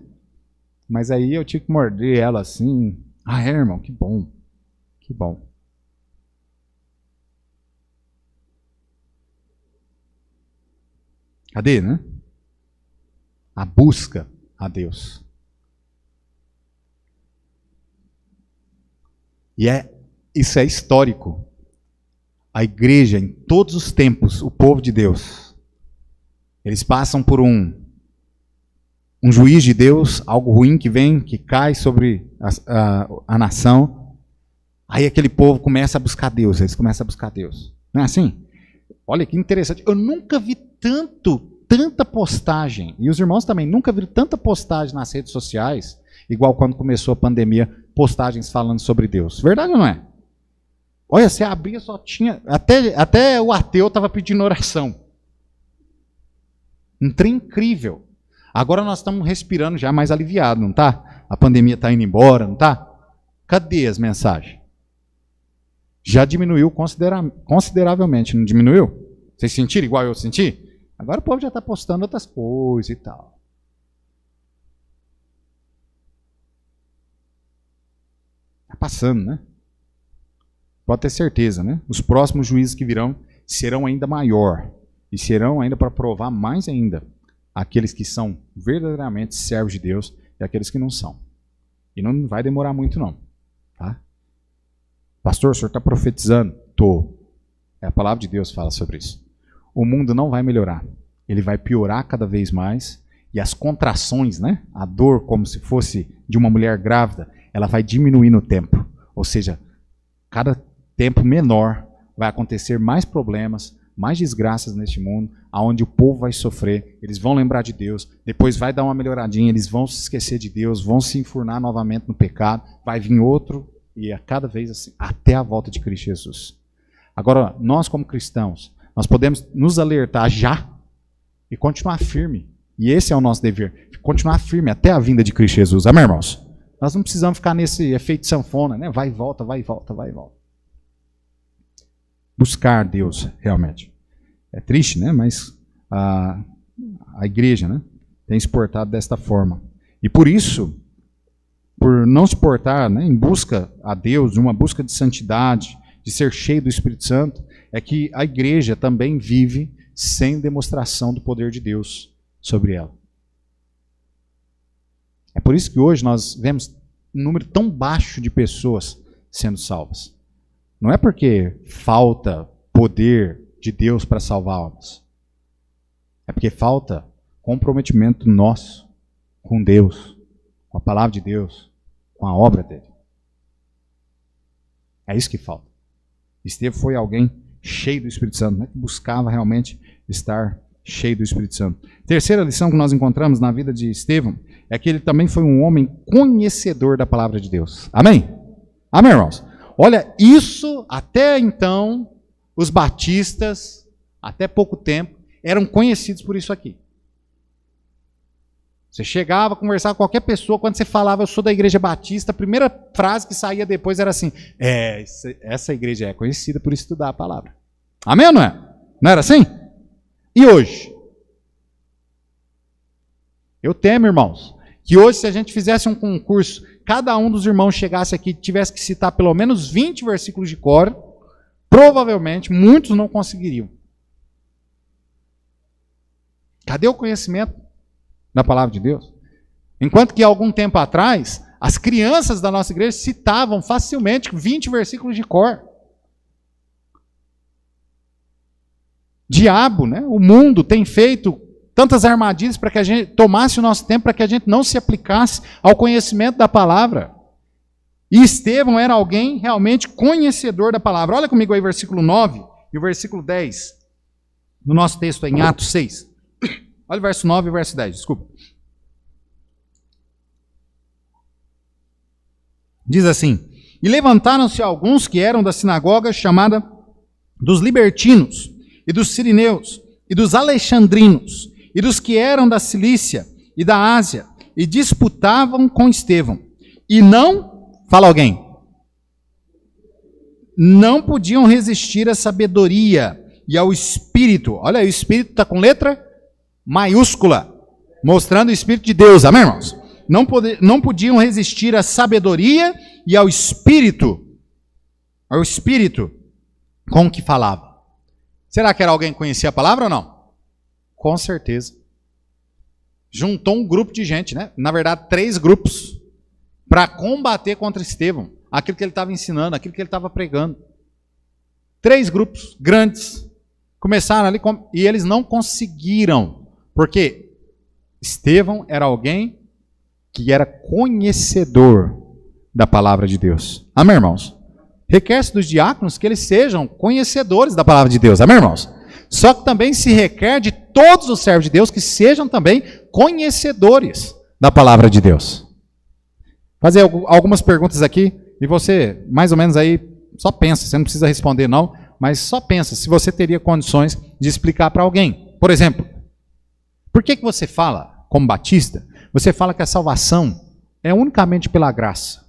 Mas aí eu tive que morder ela assim. É, irmão, que bom. Que bom. Cadê, né? A busca a Deus. E isso é histórico. a igreja, em todos os tempos, o povo de Deus, eles passam por um juiz de Deus, algo ruim que vem, que cai sobre a nação. Aí aquele povo começa a buscar Deus, eles começam a buscar Deus. Não é assim? Olha que interessante. Eu nunca vi tanta postagem, e os irmãos também nunca viram tanta postagem nas redes sociais, igual quando começou a pandemia, postagens falando sobre Deus. Verdade ou não é? Olha, você abria, só tinha... Até o ateu estava pedindo oração. Um trem incrível. Agora nós estamos respirando já mais aliviado, não tá? A pandemia está indo embora, não tá? Cadê as mensagens? Já diminuiu consideravelmente, não diminuiu? Vocês sentiram igual eu senti? Agora o povo já está postando outras coisas e tal. Está passando, né? Pode ter certeza, né? Os próximos juízes que virão serão ainda maior. E serão ainda para provar mais ainda aqueles que são verdadeiramente servos de Deus e aqueles que não são. E não vai demorar muito não. Tá? Pastor, o senhor está profetizando? Estou. A palavra de Deus fala sobre isso. O mundo não vai melhorar. Ele vai piorar cada vez mais. E as contrações, né? A dor, como se fosse de uma mulher grávida, ela vai diminuir no tempo. Ou seja, cada tempo menor vai acontecer mais problemas, mais desgraças neste mundo, aonde o povo vai sofrer, eles vão lembrar de Deus, depois vai dar uma melhoradinha, eles vão se esquecer de Deus, vão se enfurnar novamente no pecado, vai vir outro, e a cada vez assim, até a volta de Cristo Jesus. Agora, nós como cristãos, nós podemos nos alertar já e continuar firme. E esse é o nosso dever, continuar firme até a vinda de Cristo Jesus. Amém, irmãos? Nós não precisamos ficar nesse efeito sanfona, né? Vai e volta, vai e volta, vai e volta. Buscar Deus, realmente. É triste, né? Mas a igreja, né, tem se portado desta forma. E por isso, por não se portar, né, em busca a Deus, de uma busca de santidade, de ser cheio do Espírito Santo, é que a igreja também vive sem demonstração do poder de Deus sobre ela. É por isso que hoje nós vemos um número tão baixo de pessoas sendo salvas. Não é porque falta poder de Deus para salvar almas. É porque falta comprometimento nosso com Deus, com a palavra de Deus, com a obra dele. É isso que falta. Estevão foi alguém cheio do Espírito Santo, né, que buscava realmente estar cheio do Espírito Santo. Terceira lição que nós encontramos na vida de Estevão é que ele também foi um homem conhecedor da palavra de Deus. Amém? Amém, irmãos? Olha, isso até então, os batistas, até pouco tempo, eram conhecidos por isso aqui. Você chegava, conversava com qualquer pessoa, quando você falava, eu sou da igreja batista, a primeira frase que saía depois era assim, essa igreja é conhecida por estudar a palavra. Amém ou não é? Não era assim? E hoje? Eu temo, irmãos, que hoje se a gente fizesse um concurso, cada um dos irmãos chegasse aqui e tivesse que citar pelo menos 20 versículos de cor, provavelmente muitos não conseguiriam. Cadê o conhecimento da palavra de Deus? Enquanto que algum tempo atrás, as crianças da nossa igreja citavam facilmente 20 versículos de cor. Diabo, né? O mundo tem feito tantas armadilhas para que a gente tomasse o nosso tempo, para que a gente não se aplicasse ao conhecimento da palavra. E Estevão era alguém realmente conhecedor da palavra. Olha comigo aí o versículo 9 e o versículo 10, no nosso texto aí, em Atos 6. Olha o verso 9 e o verso 10, desculpa. Diz assim: E levantaram-se alguns que eram da sinagoga chamada dos libertinos, e dos sirineus, e dos alexandrinos, e dos que eram da Cilícia e da Ásia, e disputavam com Estevão. E não, fala alguém, não podiam resistir à sabedoria e ao Espírito. Olha aí, o Espírito está com letra maiúscula, mostrando o Espírito de Deus, amém, irmãos? Não podiam resistir à sabedoria e ao Espírito com que falava. Será que era alguém que conhecia a palavra ou não? Com certeza. Juntou um grupo de gente, né? Na verdade, 3 grupos, para combater contra Estevão, aquilo que ele estava ensinando, aquilo que ele estava pregando. 3 grupos grandes começaram ali e eles não conseguiram, porque Estevão era alguém que era conhecedor da palavra de Deus. Amém, irmãos? Requer-se dos diáconos que eles sejam conhecedores da palavra de Deus. Amém, irmãos? Só que também se requer de todos os servos de Deus que sejam também conhecedores da palavra de Deus. Fazer algumas perguntas aqui e você, mais ou menos aí, só pensa, você não precisa responder não, mas só pensa se você teria condições de explicar para alguém. Por exemplo, por que você fala, como batista, você fala que a salvação é unicamente pela graça?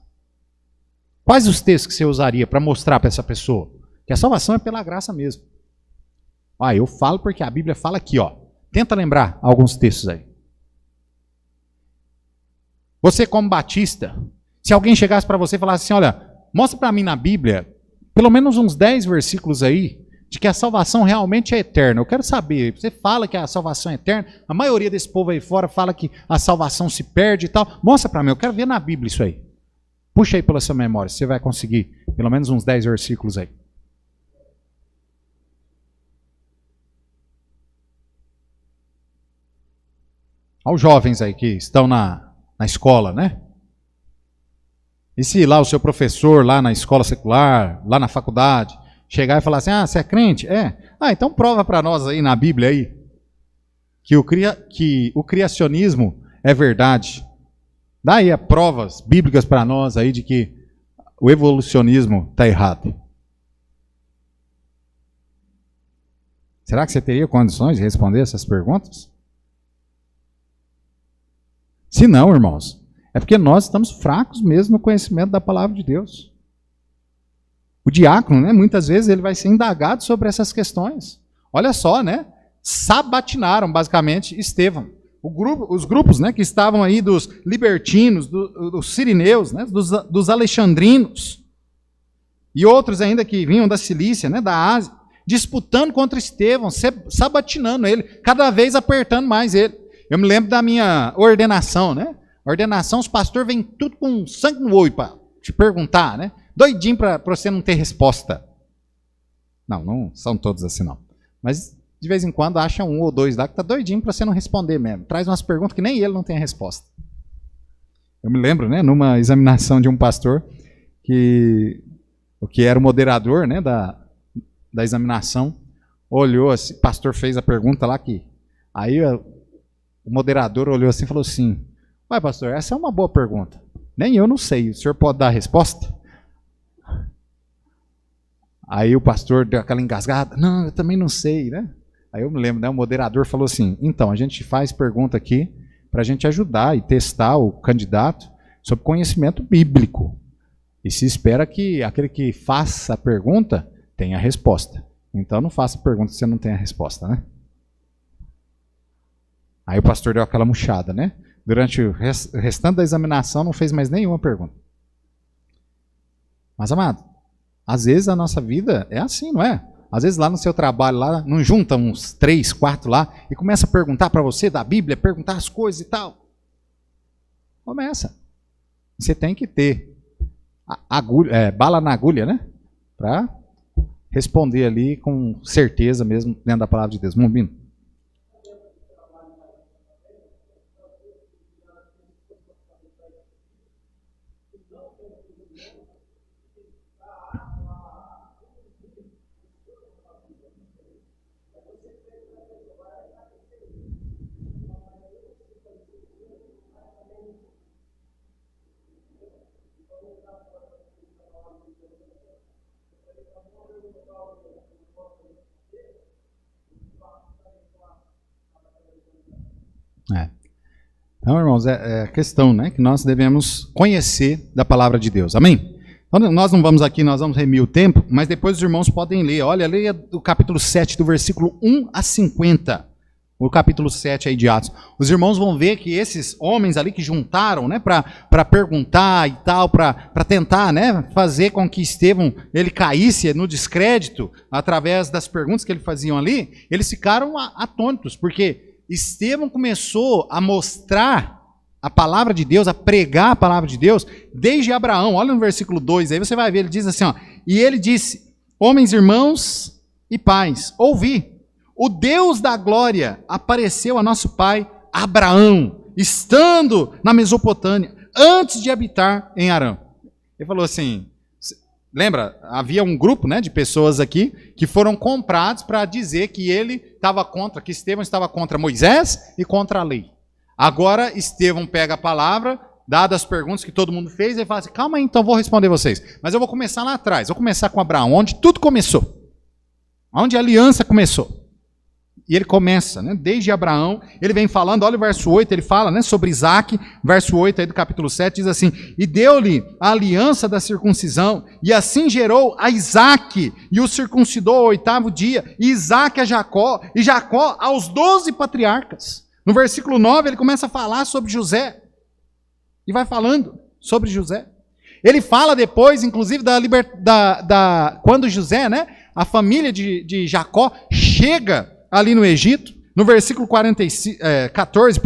Quais os textos que você usaria para mostrar para essa pessoa que a salvação é pela graça mesmo? Eu falo porque a Bíblia fala aqui, ó. Tenta lembrar alguns textos aí. Você como batista, se alguém chegasse para você e falasse assim, olha, mostra para mim na Bíblia, pelo menos uns 10 versículos aí, de que a salvação realmente é eterna. Eu quero saber, você fala que a salvação é eterna, a maioria desse povo aí fora fala que a salvação se perde e tal. Mostra para mim, eu quero ver na Bíblia isso aí. Puxa aí pela sua memória, você vai conseguir pelo menos uns 10 versículos aí. Olha os jovens aí que estão na escola, né? E se lá o seu professor, lá na escola secular, lá na faculdade, chegar e falar assim, você é crente? É. Então prova para nós aí na Bíblia aí, que o criacionismo é verdade. Dá aí provas bíblicas para nós aí de que o evolucionismo está errado. Será que você teria condições de responder essas perguntas? Se não, irmãos, é porque nós estamos fracos mesmo no conhecimento da palavra de Deus. O diácono, né, muitas vezes ele vai ser indagado sobre essas questões. Olha só, né? Sabatinaram basicamente Estevão. Os grupos, né, que estavam aí dos libertinos, dos sirineus, né, dos alexandrinos, e outros ainda que vinham da Cilícia, né, da Ásia, disputando contra Estevão, sabatinando ele, cada vez apertando mais ele. Eu me lembro da minha ordenação, né? Ordenação, os pastores vêm tudo com sangue no olho para te perguntar, né? Doidinho para você não ter resposta. Não são todos assim não. Mas de vez em quando acha um ou dois lá que está doidinho para você não responder mesmo. Traz umas perguntas que nem ele não tem a resposta. Eu me lembro, né, numa examinação de um pastor, que o que era o moderador, né, da examinação, olhou assim, o pastor fez a pergunta lá que... Aí o moderador olhou assim e falou assim, ué pastor, essa é uma boa pergunta. Nem eu não sei, o senhor pode dar a resposta? Aí o pastor deu aquela engasgada, não, eu também não sei, né? Aí eu me lembro, né, o moderador falou assim, então, a gente faz pergunta aqui para a gente ajudar e testar o candidato sobre conhecimento bíblico. E se espera que aquele que faça a pergunta tenha a resposta. Então não faça pergunta se você não tem a resposta, né? Aí o pastor deu aquela murchada, né? Durante o restante da examinação não fez mais nenhuma pergunta. Mas, amado, às vezes a nossa vida é assim, não é? Às vezes lá no seu trabalho, lá não junta uns 3, 4 lá e começa a perguntar para você da Bíblia, perguntar as coisas e tal. Começa. Você tem que ter bala na agulha, né? Para responder ali com certeza mesmo dentro da palavra de Deus. Mumbino. Então, irmãos, é a questão, né, que nós devemos conhecer da palavra de Deus. Amém? Então, nós não vamos aqui, nós vamos remir o tempo, mas depois os irmãos podem ler. Olha, leia do capítulo 7, do versículo 1 a 50. O capítulo 7 aí de Atos. Os irmãos vão ver que esses homens ali que juntaram, né, para perguntar e tal, para tentar, né, fazer com que Estevão ele caísse no descrédito através das perguntas que ele faziam ali, eles ficaram atônitos, porque Estevão começou a mostrar a palavra de Deus, a pregar a palavra de Deus, desde Abraão. Olha no versículo 2, aí você vai ver, ele diz assim, ó, e ele disse, homens, irmãos e pais, ouvi, o Deus da glória apareceu a nosso pai Abraão, estando na Mesopotâmia, antes de habitar em Harã. Ele falou assim, lembra, havia um grupo, né, de pessoas aqui que foram comprados para dizer que ele estava contra, que Estevão estava contra Moisés e contra a lei. Agora Estevão pega a palavra, dadas as perguntas que todo mundo fez, ele fala assim, calma aí, então vou responder vocês. Mas eu vou começar lá atrás, vou começar com Abraão, onde tudo começou. Onde a aliança começou. E ele começa, né, desde Abraão, ele vem falando, olha o verso 8, ele fala, né, sobre Isaac, verso 8 aí do capítulo 7, diz assim, e deu-lhe a aliança da circuncisão, e assim gerou a Isaac, e o circuncidou ao 8º dia, e Isaac a Jacó, e Jacó aos 12 patriarcas. No versículo 9 ele começa a falar sobre José, e vai falando sobre José. Ele fala depois, inclusive, quando José, né, a família de Jacó chega ali no Egito, no versículo 14,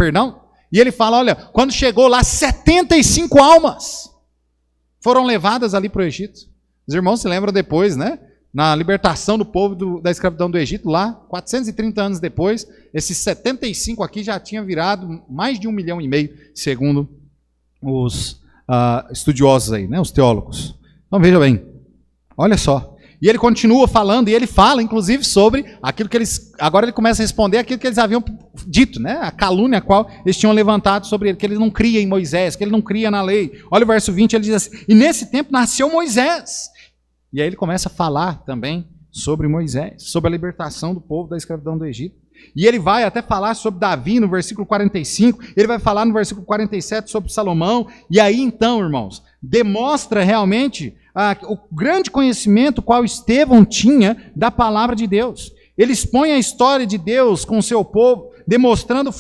e ele fala, olha, quando chegou lá, 75 almas foram levadas ali para o Egito. Os irmãos se lembram depois, né? Na libertação do povo da escravidão do Egito, lá, 430 anos depois, esses 75 aqui já tinham virado mais de 1,5 milhão, segundo os estudiosos aí, né? Os teólogos. Então veja bem, olha só. E ele continua falando, e ele fala, inclusive, sobre aquilo que eles... Agora ele começa a responder aquilo que eles haviam dito, né? A calúnia a qual eles tinham levantado sobre ele, que ele não cria em Moisés, que ele não cria na lei. Olha o verso 20, ele diz assim, e nesse tempo nasceu Moisés. E aí ele começa a falar também sobre Moisés, sobre a libertação do povo da escravidão do Egito. E ele vai até falar sobre Davi no versículo 45, ele vai falar no versículo 47 sobre Salomão, e aí então, irmãos, demonstra realmente o grande conhecimento qual Estevão tinha da palavra de Deus. Ele expõe a história de Deus com o seu povo, demonstrando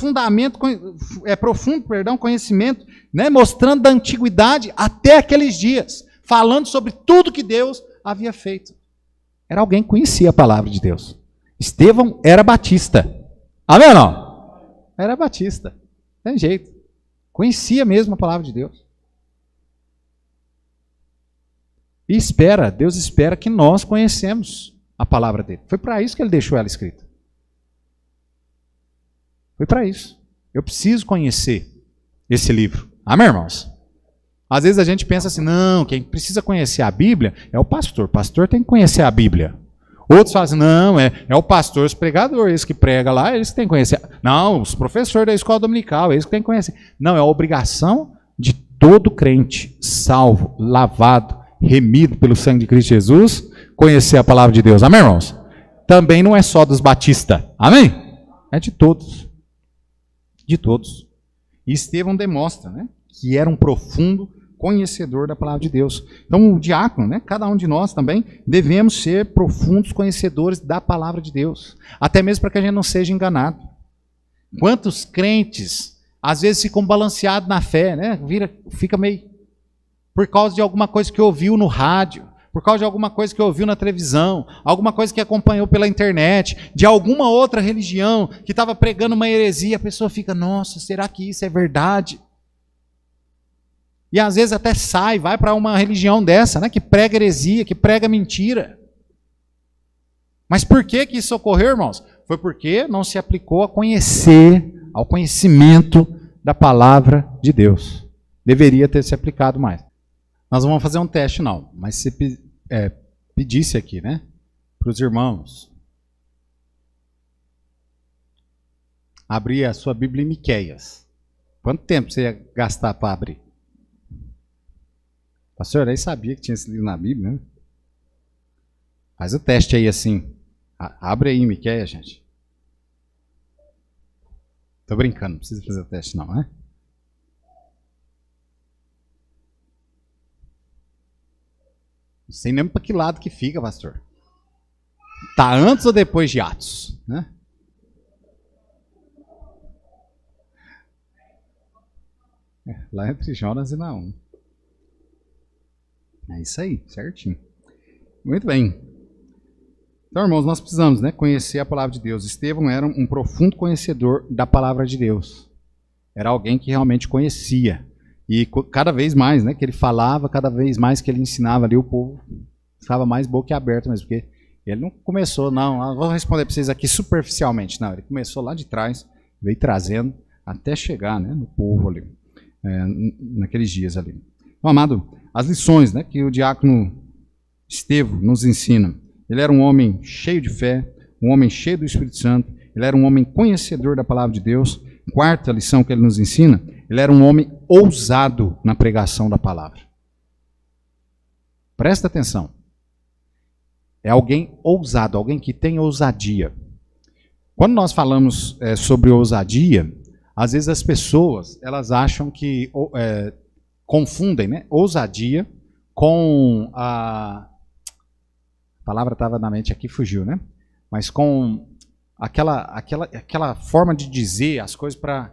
profundo conhecimento, né, mostrando da antiguidade até aqueles dias, falando sobre tudo que Deus havia feito. Era alguém que conhecia a palavra de Deus. Estevão era batista. Amém ou não? Era batista. Tem jeito. Conhecia mesmo a palavra de Deus. E Deus espera que nós conhecemos a palavra dele. Foi para isso que ele deixou ela escrita. Foi para isso. Eu preciso conhecer esse livro. Amém, irmãos? Às vezes a gente pensa assim, não, quem precisa conhecer a Bíblia é o pastor. O pastor tem que conhecer a Bíblia. Outros falam assim, não, é o pastor, os pregadores, eles que pregam lá, eles que têm que conhecer. Não, os professores da escola dominical, eles que têm que conhecer. Não, é a obrigação de todo crente, salvo, lavado, remido pelo sangue de Cristo Jesus, conhecer a palavra de Deus. Amém, irmãos? Também não é só dos batistas. Amém? É de todos. De todos. E Estevão demonstra, né, que era um profundo conhecedor da palavra de Deus. Então, o diácono, né, cada um de nós também, devemos ser profundos conhecedores da palavra de Deus. Até mesmo para que a gente não seja enganado. Quantos crentes, às vezes, ficam balanceados na fé, né? Fica meio... Por causa de alguma coisa que ouviu no rádio, por causa de alguma coisa que ouviu na televisão, alguma coisa que acompanhou pela internet, de alguma outra religião que estava pregando uma heresia, a pessoa fica, nossa, será que isso é verdade? E às vezes até vai para uma religião dessa, né, que prega heresia, que prega mentira. Mas por que isso ocorreu, irmãos? Foi porque não se aplicou ao conhecimento da palavra de Deus. Deveria ter se aplicado mais. Nós vamos fazer um teste, não. Mas se pedisse aqui, né, para os irmãos, abrir a sua Bíblia em Miqueias. Quanto tempo você ia gastar para abrir? Pastor, aí sabia que tinha esse livro na Bíblia, né? Faz o teste aí assim. Abre aí em Miqueias, gente. Tô brincando, não precisa fazer o teste não, né? Não sei nem para que lado que fica, pastor. Tá antes ou depois de Atos, né? Lá entre Jonas e Naum. É isso aí, certinho. Muito bem. Então, irmãos, nós precisamos, né, conhecer a palavra de Deus. Estevão era um profundo conhecedor da palavra de Deus. Era alguém que realmente conhecia. E cada vez mais, né, que ele falava, cada vez mais que ele ensinava ali, o povo Estava mais boca aberta mesmo, porque ele não começou, não, vou responder para vocês aqui superficialmente. Não, ele começou lá de trás, veio trazendo até chegar, né, no povo ali, naqueles dias ali. Então, amado, as lições, né, que o diácono Estevão nos ensina. Ele era um homem cheio de fé, um homem cheio do Espírito Santo, ele era um homem conhecedor da palavra de Deus. Quarta lição que ele nos ensina, ele era um homem ousado na pregação da palavra. Presta atenção. É alguém ousado, alguém que tem ousadia. Quando nós falamos sobre ousadia, às vezes as pessoas elas acham que confundem, né, ousadia com a palavra estava na mente aqui, fugiu, né? Mas com aquela forma de dizer as coisas para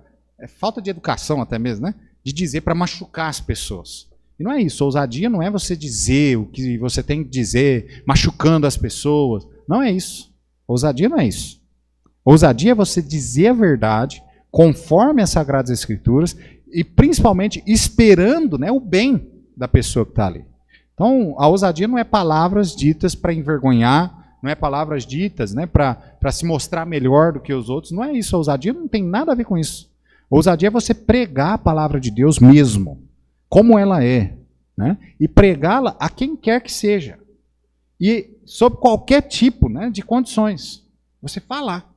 falta de educação até mesmo, né? De dizer para machucar as pessoas. E não é isso. Ousadia não é você dizer o que você tem que dizer, machucando as pessoas. Não é isso. Ousadia não é isso. Ousadia é você dizer a verdade, conforme as Sagradas Escrituras, e principalmente esperando, né, o bem da pessoa que está ali. Então, a ousadia não é palavras ditas para envergonhar, não é palavras ditas, né, para se mostrar melhor do que os outros. Não é isso. A ousadia não tem nada a ver com isso. A ousadia é você pregar a palavra de Deus mesmo, como ela é, né, e pregá-la a quem quer que seja. E sob qualquer tipo, né, de condições. Você falar.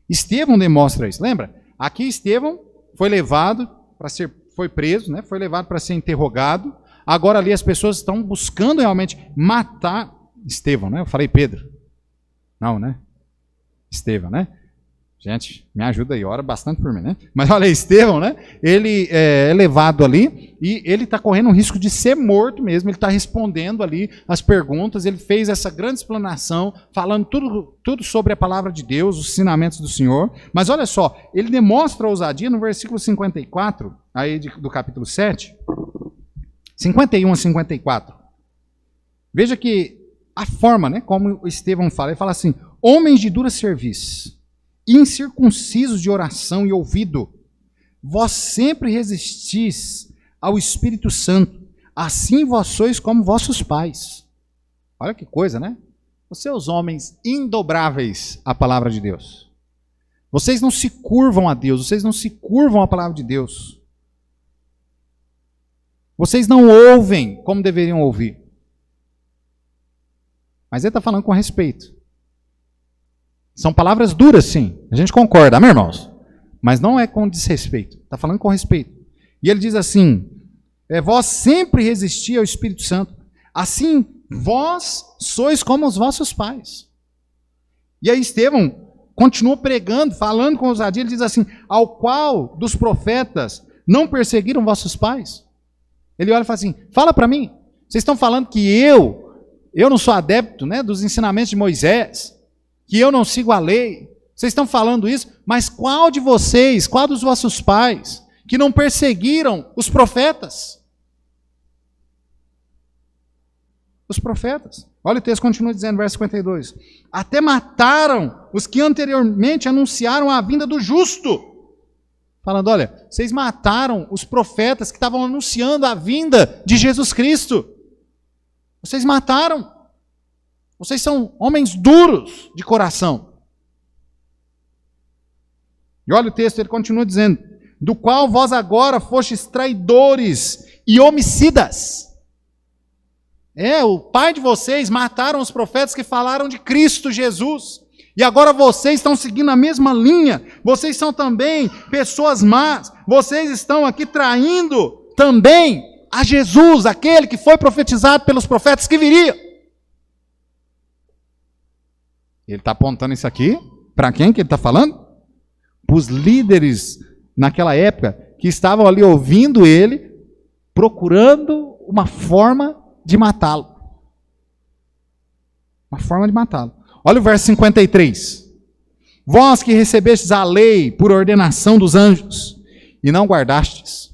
Estevão demonstra isso. Lembra? Aqui Estevão foi levado para ser, foi preso, né, foi levado para ser interrogado. Agora ali as pessoas estão buscando realmente matar Estevão, né? Eu falei Pedro. Não, né? Estevão, né? Gente, me ajuda aí, ora bastante por mim, né? Mas olha aí, Estevão, né? Ele é levado ali e ele está correndo o risco de ser morto mesmo. Ele está respondendo ali as perguntas. Ele fez essa grande explanação, falando tudo sobre a palavra de Deus, os ensinamentos do Senhor. Mas olha só, ele demonstra a ousadia no versículo 54, aí do capítulo 7. 51 a 54. Veja que a forma, né, como o Estevão fala, ele fala assim: homens de dura cerviz, incircuncisos de oração e ouvido, vós sempre resistis ao Espírito Santo, assim vós sois como vossos pais. Olha que coisa, né? Vocês homens indobráveis à palavra de Deus. Vocês não se curvam a Deus, vocês não se curvam à palavra de Deus. Vocês não ouvem como deveriam ouvir. Mas ele está falando com respeito. São palavras duras, sim. A gente concorda, amém, irmãos? Mas não é com desrespeito. Está falando com respeito. E ele diz assim: vós sempre resisti ao Espírito Santo. Assim, vós sois como os vossos pais. E aí Estevão continua pregando, falando com ousadia. Ele diz assim: ao qual dos profetas não perseguiram vossos pais? Ele olha e fala assim: fala para mim, vocês estão falando que eu não sou adepto, né, dos ensinamentos de Moisés, que eu não sigo a lei, vocês estão falando isso, mas qual de vocês, qual dos vossos pais, que não perseguiram os profetas? Os profetas. Olha o texto, continua dizendo, verso 52. Até mataram os que anteriormente anunciaram a vinda do justo. Falando, olha, vocês mataram os profetas que estavam anunciando a vinda de Jesus Cristo. Vocês mataram. Vocês são homens duros de coração. E olha o texto, ele continua dizendo: do qual vós agora fostes traidores e homicidas. O pai de vocês mataram os profetas que falaram de Cristo Jesus. E agora vocês estão seguindo a mesma linha. Vocês são também pessoas más. Vocês estão aqui traindo também a Jesus, aquele que foi profetizado pelos profetas que viria. Ele está apontando isso aqui. Para quem que ele está falando? Para os líderes naquela época que estavam ali ouvindo ele, procurando uma forma de matá-lo. Uma forma de matá-lo. Olha o verso 53. Vós que recebestes a lei por ordenação dos anjos e não guardastes.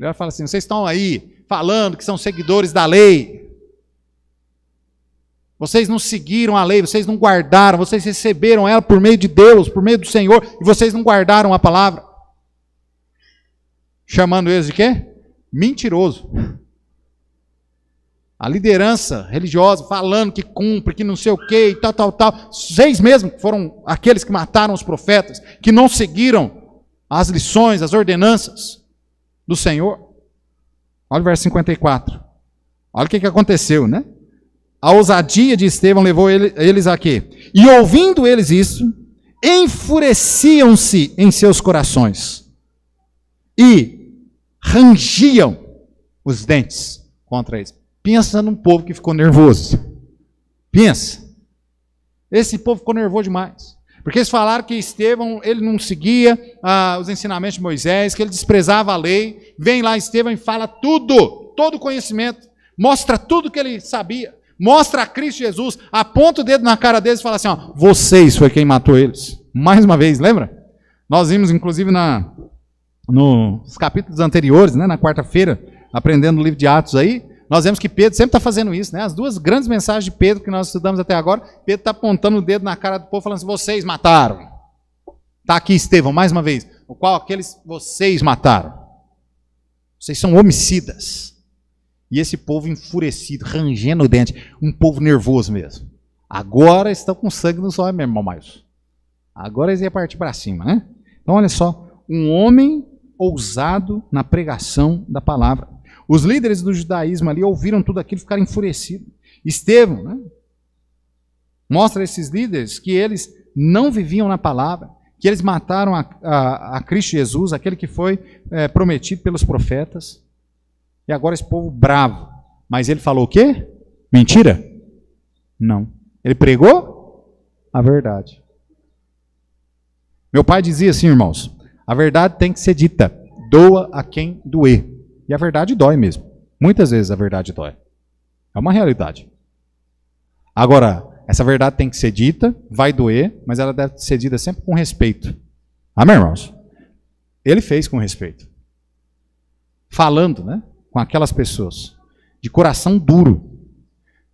Ele fala assim: vocês estão aí falando que são seguidores da lei. Vocês não seguiram a lei, vocês não guardaram, vocês receberam ela por meio de Deus, por meio do Senhor, e vocês não guardaram a palavra. Chamando eles de quê? Mentiroso. a liderança religiosa falando que cumpre, que não sei o quê, e tal, tal, tal. Eles mesmos foram aqueles que mataram os profetas, que não seguiram as lições, as ordenanças do Senhor. Olha o verso 54. Olha o que aconteceu, né? A ousadia de Estevão levou eles a quê? E ouvindo eles isso, enfureciam-se em seus corações e rangiam os dentes contra eles. Pensa num povo que ficou nervoso. Pensa. Esse povo ficou nervoso demais. Porque eles falaram que Estevão, ele não seguia os ensinamentos de Moisés, que ele desprezava a lei. Vem lá Estevão e fala tudo, todo o conhecimento. Mostra tudo que ele sabia. Mostra a Cristo Jesus, aponta o dedo na cara deles e fala assim, ó, vocês foi quem matou eles. Mais uma vez, lembra? Nós vimos, inclusive, nos capítulos anteriores, né, na quarta-feira, aprendendo o livro de Atos aí, nós vemos que Pedro sempre está fazendo isso, né? As duas grandes mensagens de Pedro que nós estudamos até agora, Pedro está apontando o dedo na cara do povo, falando assim, vocês mataram. Está aqui Estevão, mais uma vez, o qual aqueles vocês mataram. Vocês são homicidas. E esse povo enfurecido, rangendo o dente, um povo nervoso mesmo. Agora estão com sangue nos olhos mesmo, mais. Agora eles iam partir para cima, né? Então olha só, um homem ousado na pregação da palavra. Os líderes do judaísmo ali ouviram tudo aquilo e ficaram enfurecidos. Estevão, né, mostra a esses líderes que eles não viviam na palavra, que eles mataram a Cristo Jesus, aquele que foi prometido pelos profetas. E agora esse povo bravo. Mas ele falou o quê? Mentira? Não. Ele pregou a verdade. Meu pai dizia assim, irmãos, a verdade tem que ser dita, doa a quem doer. E a verdade dói mesmo. Muitas vezes a verdade dói. É uma realidade. Agora, essa verdade tem que ser dita, vai doer, mas ela deve ser dita sempre com respeito. Amém, irmãos? Ele fez com respeito. Falando, né, com aquelas pessoas, de coração duro.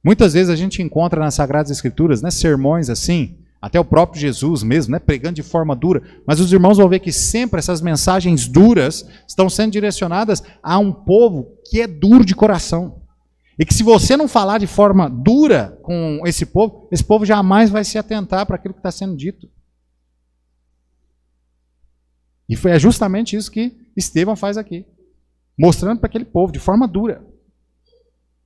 Muitas vezes a gente encontra nas Sagradas Escrituras, né, sermões assim, até o próprio Jesus mesmo, né, pregando de forma dura, mas os irmãos vão ver que sempre essas mensagens duras estão sendo direcionadas a um povo que é duro de coração. E que se você não falar de forma dura com esse povo jamais vai se atentar para aquilo que está sendo dito. E é justamente isso que Estevão faz aqui. Mostrando para aquele povo de forma dura.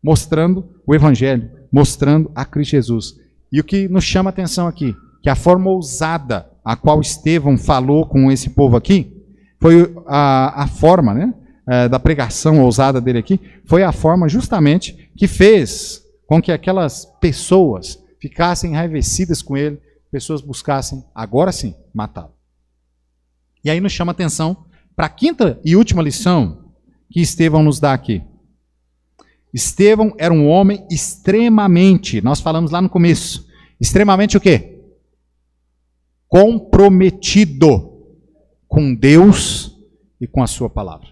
Mostrando o Evangelho. Mostrando a Cristo Jesus. E o que nos chama a atenção aqui, que a forma ousada a qual Estevão falou com esse povo aqui, foi a forma, né, da pregação ousada dele aqui, foi a forma justamente que fez com que aquelas pessoas ficassem enraivecidas com ele, pessoas buscassem, agora sim, matá-lo. E aí nos chama a atenção para a quinta e última lição que Estevão nos dá aqui. Estevão era um homem extremamente, nós falamos lá no começo, extremamente o quê? Comprometido com Deus e com a sua palavra.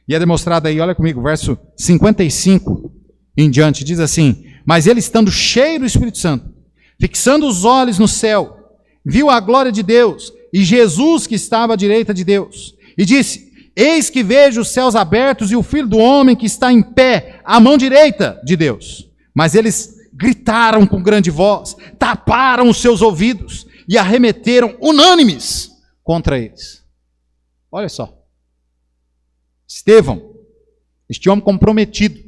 E é demonstrado aí, olha comigo, verso 55 em diante, diz assim, mas ele estando cheio do Espírito Santo, fixando os olhos no céu, viu a glória de Deus e Jesus que estava à direita de Deus, e disse, eis que vejo os céus abertos e o Filho do Homem que está em pé, à mão direita de Deus. Mas eles gritaram com grande voz, taparam os seus ouvidos e arremeteram unânimes contra eles. Olha só. Estevão, este homem comprometido,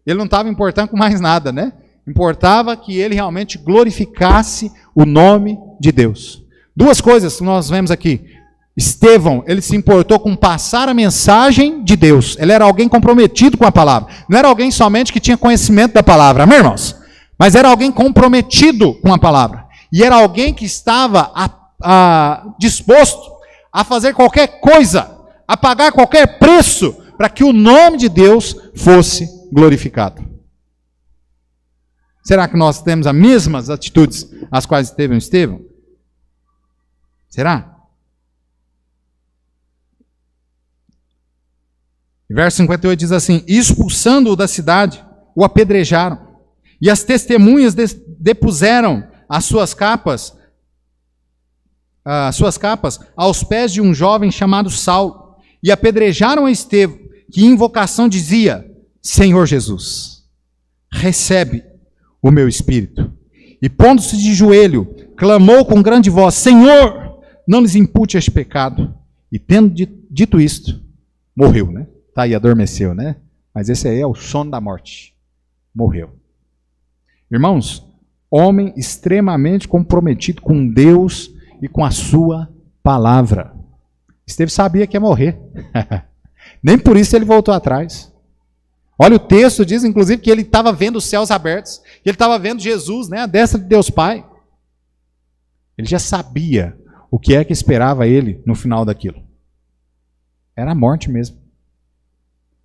ele não estava importando com mais nada, né? Importava que ele realmente glorificasse o nome de Deus. Duas coisas que nós vemos aqui. Estevão, ele se importou com passar a mensagem de Deus. Ele era alguém comprometido com a palavra. Não era alguém somente que tinha conhecimento da palavra, amém, irmãos? Mas era alguém comprometido com a palavra. E era alguém que estava disposto a fazer qualquer coisa, a pagar qualquer preço, para que o nome de Deus fosse glorificado. Será que nós temos as mesmas atitudes as quais teve Estevão? Será? Verso 58 diz assim, expulsando-o da cidade, o apedrejaram, e as testemunhas depuseram as suas capas aos pés de um jovem chamado Saulo, e apedrejaram a Estevão, que em invocação dizia, Senhor Jesus. recebe o meu espírito. E pondo-se de joelho, clamou com grande voz, Senhor, não lhes impute este pecado. E tendo dito isto, morreu, né? Tá aí, adormeceu, né? Mas esse aí é o sono da morte. Morreu. Irmãos, homem extremamente comprometido com Deus e com a sua palavra. Esteve sabia que ia morrer. Nem por isso ele voltou atrás. Olha, o texto diz, inclusive, que ele estava vendo os céus abertos, que ele estava vendo Jesus, né, a destra de Deus Pai. Ele já sabia o que é que esperava ele no final daquilo. Era a morte mesmo.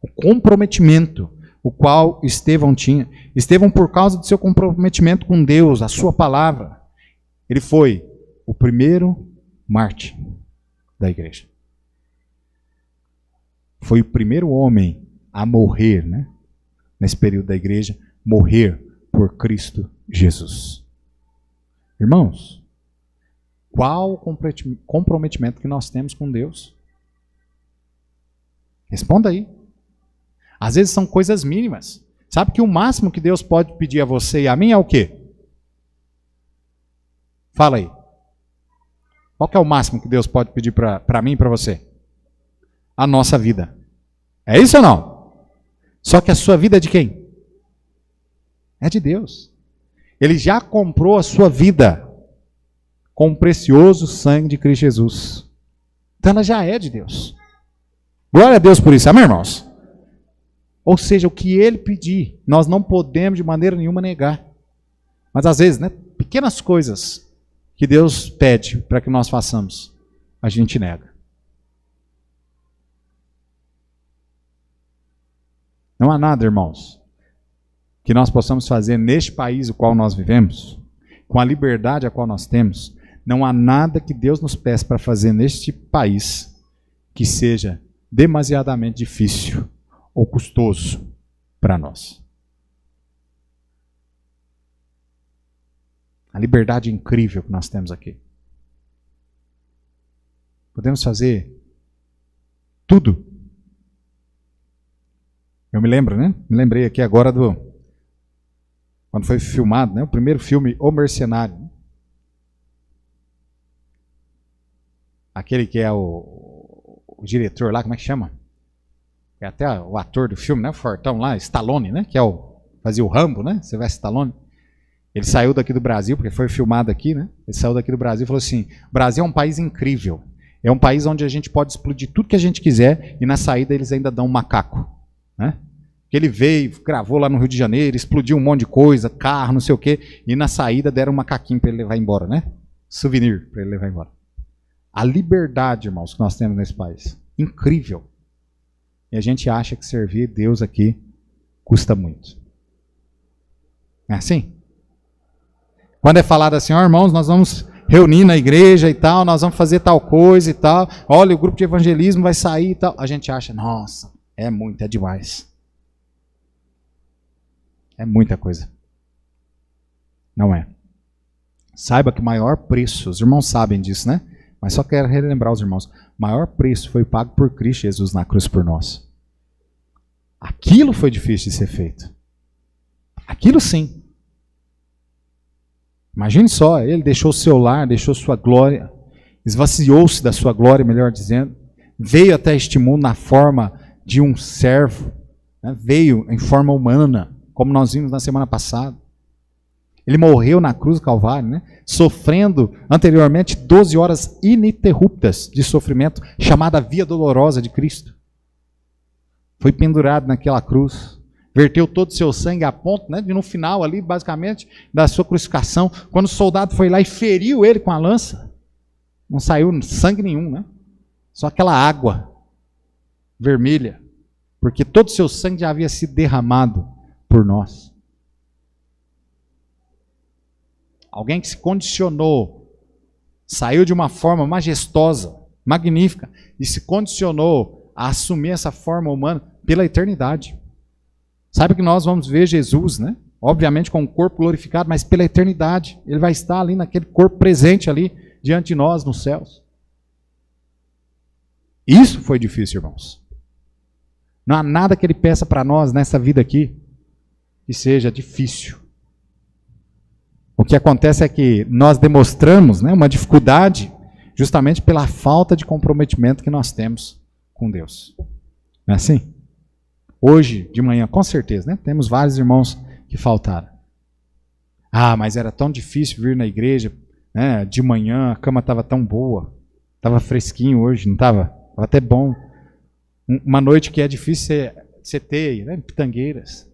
O comprometimento, o qual Estevão tinha. Estevão, por causa do seu comprometimento com Deus, a sua palavra, ele foi o primeiro mártir da igreja. Foi o primeiro homem a morrer, né? Nesse período da igreja, morrer por Cristo Jesus. Irmãos, qual o comprometimento que nós temos com Deus? Responda aí. Às vezes são coisas mínimas. Sabe que o máximo que Deus pode pedir a você e a mim é o quê? Fala aí. Qual que é o máximo que Deus pode pedir para mim e para você? A nossa vida. É isso ou não? Só que a sua vida é de quem? É de Deus. Ele já comprou a sua vida com o precioso sangue de Cristo Jesus. Então ela já é de Deus. Glória a Deus por isso, amém, irmãos? Ou seja, o que ele pedir, nós não podemos de maneira nenhuma negar. Mas às vezes, né, pequenas coisas que Deus pede para que nós façamos, a gente nega. Não há nada, irmãos, que nós possamos fazer neste país o qual nós vivemos, com a liberdade a qual nós temos, não há nada que Deus nos peça para fazer neste país que seja demasiadamente difícil ou custoso para nós. A liberdade incrível que nós temos aqui. Podemos fazer tudo. Eu me lembro, né? Me lembrei aqui agora quando foi filmado, né? O primeiro filme, O Mercenário. Aquele que é o diretor lá, como é que chama? É até o ator do filme, né? O fortão lá, Stallone, né? Que é fazia o Rambo, né? Sylvester Stallone. Ele saiu daqui do Brasil, porque foi filmado aqui, né? Ele saiu daqui do Brasil e falou assim, o Brasil é um país incrível. É um país onde a gente pode explodir tudo que a gente quiser e na saída eles ainda dão um macaco. Né? Ele veio, gravou lá no Rio de Janeiro, explodiu um monte de coisa, carro, não sei o quê, e na saída deram um macaquinho para ele levar embora, né? Souvenir para ele levar embora. A liberdade, irmãos, que nós temos nesse país, incrível. E a gente acha que servir Deus aqui custa muito. É assim? Quando é falado assim, ó, irmãos, nós vamos reunir na igreja e tal, nós vamos fazer tal coisa e tal, olha, o grupo de evangelismo vai sair e tal, a gente acha, nossa, é muito, é demais. É muita coisa. Não é. Saiba que o maior preço, os irmãos sabem disso, né? Mas só quero relembrar os irmãos, o maior preço foi pago por Cristo Jesus na cruz por nós. Aquilo foi difícil de ser feito. Aquilo sim. Imagine só, ele deixou o seu lar, deixou sua glória, esvaziou-se da sua glória, melhor dizendo, veio até este mundo na forma de um servo, né? Veio em forma humana, como nós vimos na semana passada. Ele morreu na cruz do Calvário, né? Sofrendo anteriormente 12 horas ininterruptas de sofrimento, chamada Via Dolorosa de Cristo. Foi pendurado naquela cruz, verteu todo o seu sangue a ponto, né, de no final ali, basicamente, da sua crucificação, quando o soldado foi lá e feriu ele com a lança, não saiu sangue nenhum, né? Só aquela água vermelha, porque todo o seu sangue já havia sido derramado por nós. Alguém que se condicionou, saiu de uma forma majestosa, magnífica, e se condicionou a assumir essa forma humana pela eternidade. Sabe que nós vamos ver Jesus, né? Obviamente com o corpo glorificado, mas pela eternidade. Ele vai estar ali naquele corpo presente ali, diante de nós, nos céus. Isso foi difícil, irmãos. Não há nada que ele peça para nós nessa vida aqui que seja difícil. O que acontece é que nós demonstramos, né, uma dificuldade justamente pela falta de comprometimento que nós temos com Deus. Não é assim? Hoje, de manhã, com certeza, né, temos vários irmãos que faltaram. Ah, mas era tão difícil vir na igreja, né, de manhã, a cama estava tão boa, estava fresquinho hoje, não estava? Estava até bom. Uma noite que é difícil você ter, né, pitangueiras.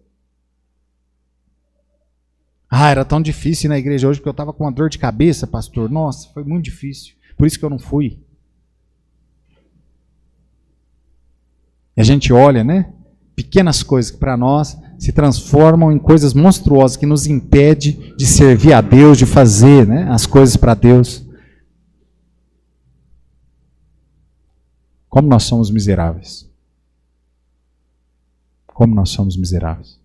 Ah, era tão difícil ir na igreja hoje porque eu estava com uma dor de cabeça, pastor. Nossa, foi muito difícil. Por isso que eu não fui. E a gente olha, né? Pequenas coisas que para nós se transformam em coisas monstruosas que nos impede de servir a Deus, de fazer, né, as coisas para Deus. Como nós somos miseráveis. Como nós somos miseráveis.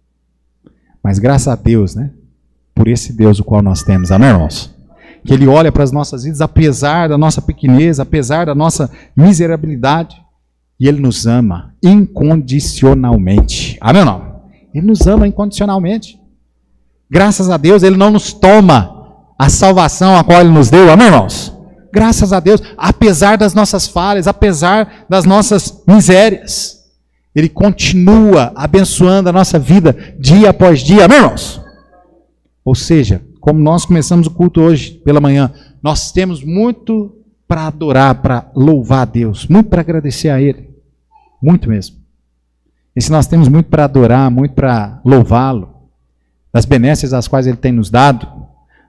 Mas graças a Deus, né? Por esse Deus o qual nós temos, amém, irmãos? Que Ele olha para as nossas vidas, apesar da nossa pequenez, apesar da nossa miserabilidade, e Ele nos ama incondicionalmente. Amém ou não? Ele nos ama incondicionalmente. Graças a Deus, Ele não nos toma a salvação a qual Ele nos deu, amém, irmãos? Graças a Deus, apesar das nossas falhas, apesar das nossas misérias, Ele continua abençoando a nossa vida dia após dia, amém, irmãos? Ou seja, como nós começamos o culto hoje pela manhã, nós temos muito para adorar, para louvar a Deus, muito para agradecer a Ele, muito mesmo. E se nós temos muito para adorar, muito para louvá-lo, das benesses às quais Ele tem nos dado,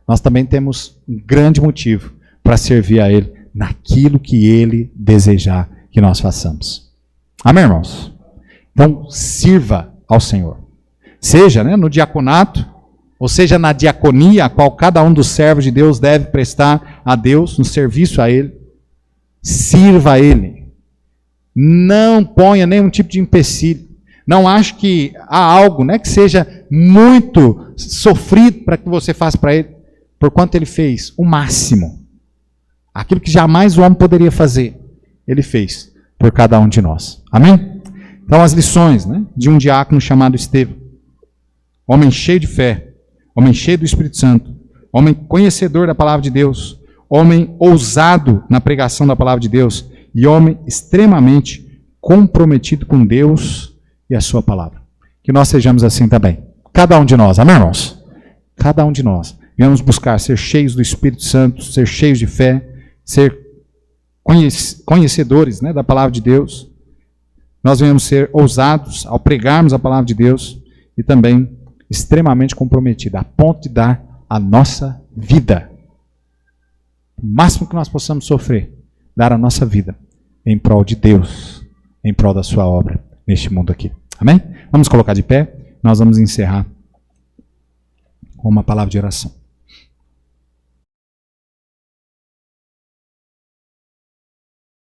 nós também temos um grande motivo para servir a Ele naquilo que Ele desejar que nós façamos. Amém, irmãos? Então, sirva ao Senhor. Seja, né, no diaconato, ou seja, na diaconia, a qual cada um dos servos de Deus deve prestar a Deus, no serviço a Ele. Sirva a Ele. Não ponha nenhum tipo de empecilho. Não ache que há algo, né, que seja muito sofrido para que você faça para Ele. Porquanto Ele fez o máximo. Aquilo que jamais o homem poderia fazer, Ele fez por cada um de nós. Amém? Então as lições, né, de um diácono chamado Estevão. Homem cheio de fé. Homem cheio do Espírito Santo, homem conhecedor da palavra de Deus, homem ousado na pregação da palavra de Deus e homem extremamente comprometido com Deus e a sua palavra. Que nós sejamos assim também. Cada um de nós, amém, irmãos? Cada um de nós. Venhamos buscar ser cheios do Espírito Santo, ser cheios de fé, ser conhecedores, né, da palavra de Deus. Nós venhamos ser ousados ao pregarmos a palavra de Deus e também extremamente comprometida, a ponto de dar a nossa vida. O máximo que nós possamos sofrer, dar a nossa vida em prol de Deus, em prol da sua obra neste mundo aqui. Amém? Vamos colocar de pé, nós vamos encerrar com uma palavra de oração.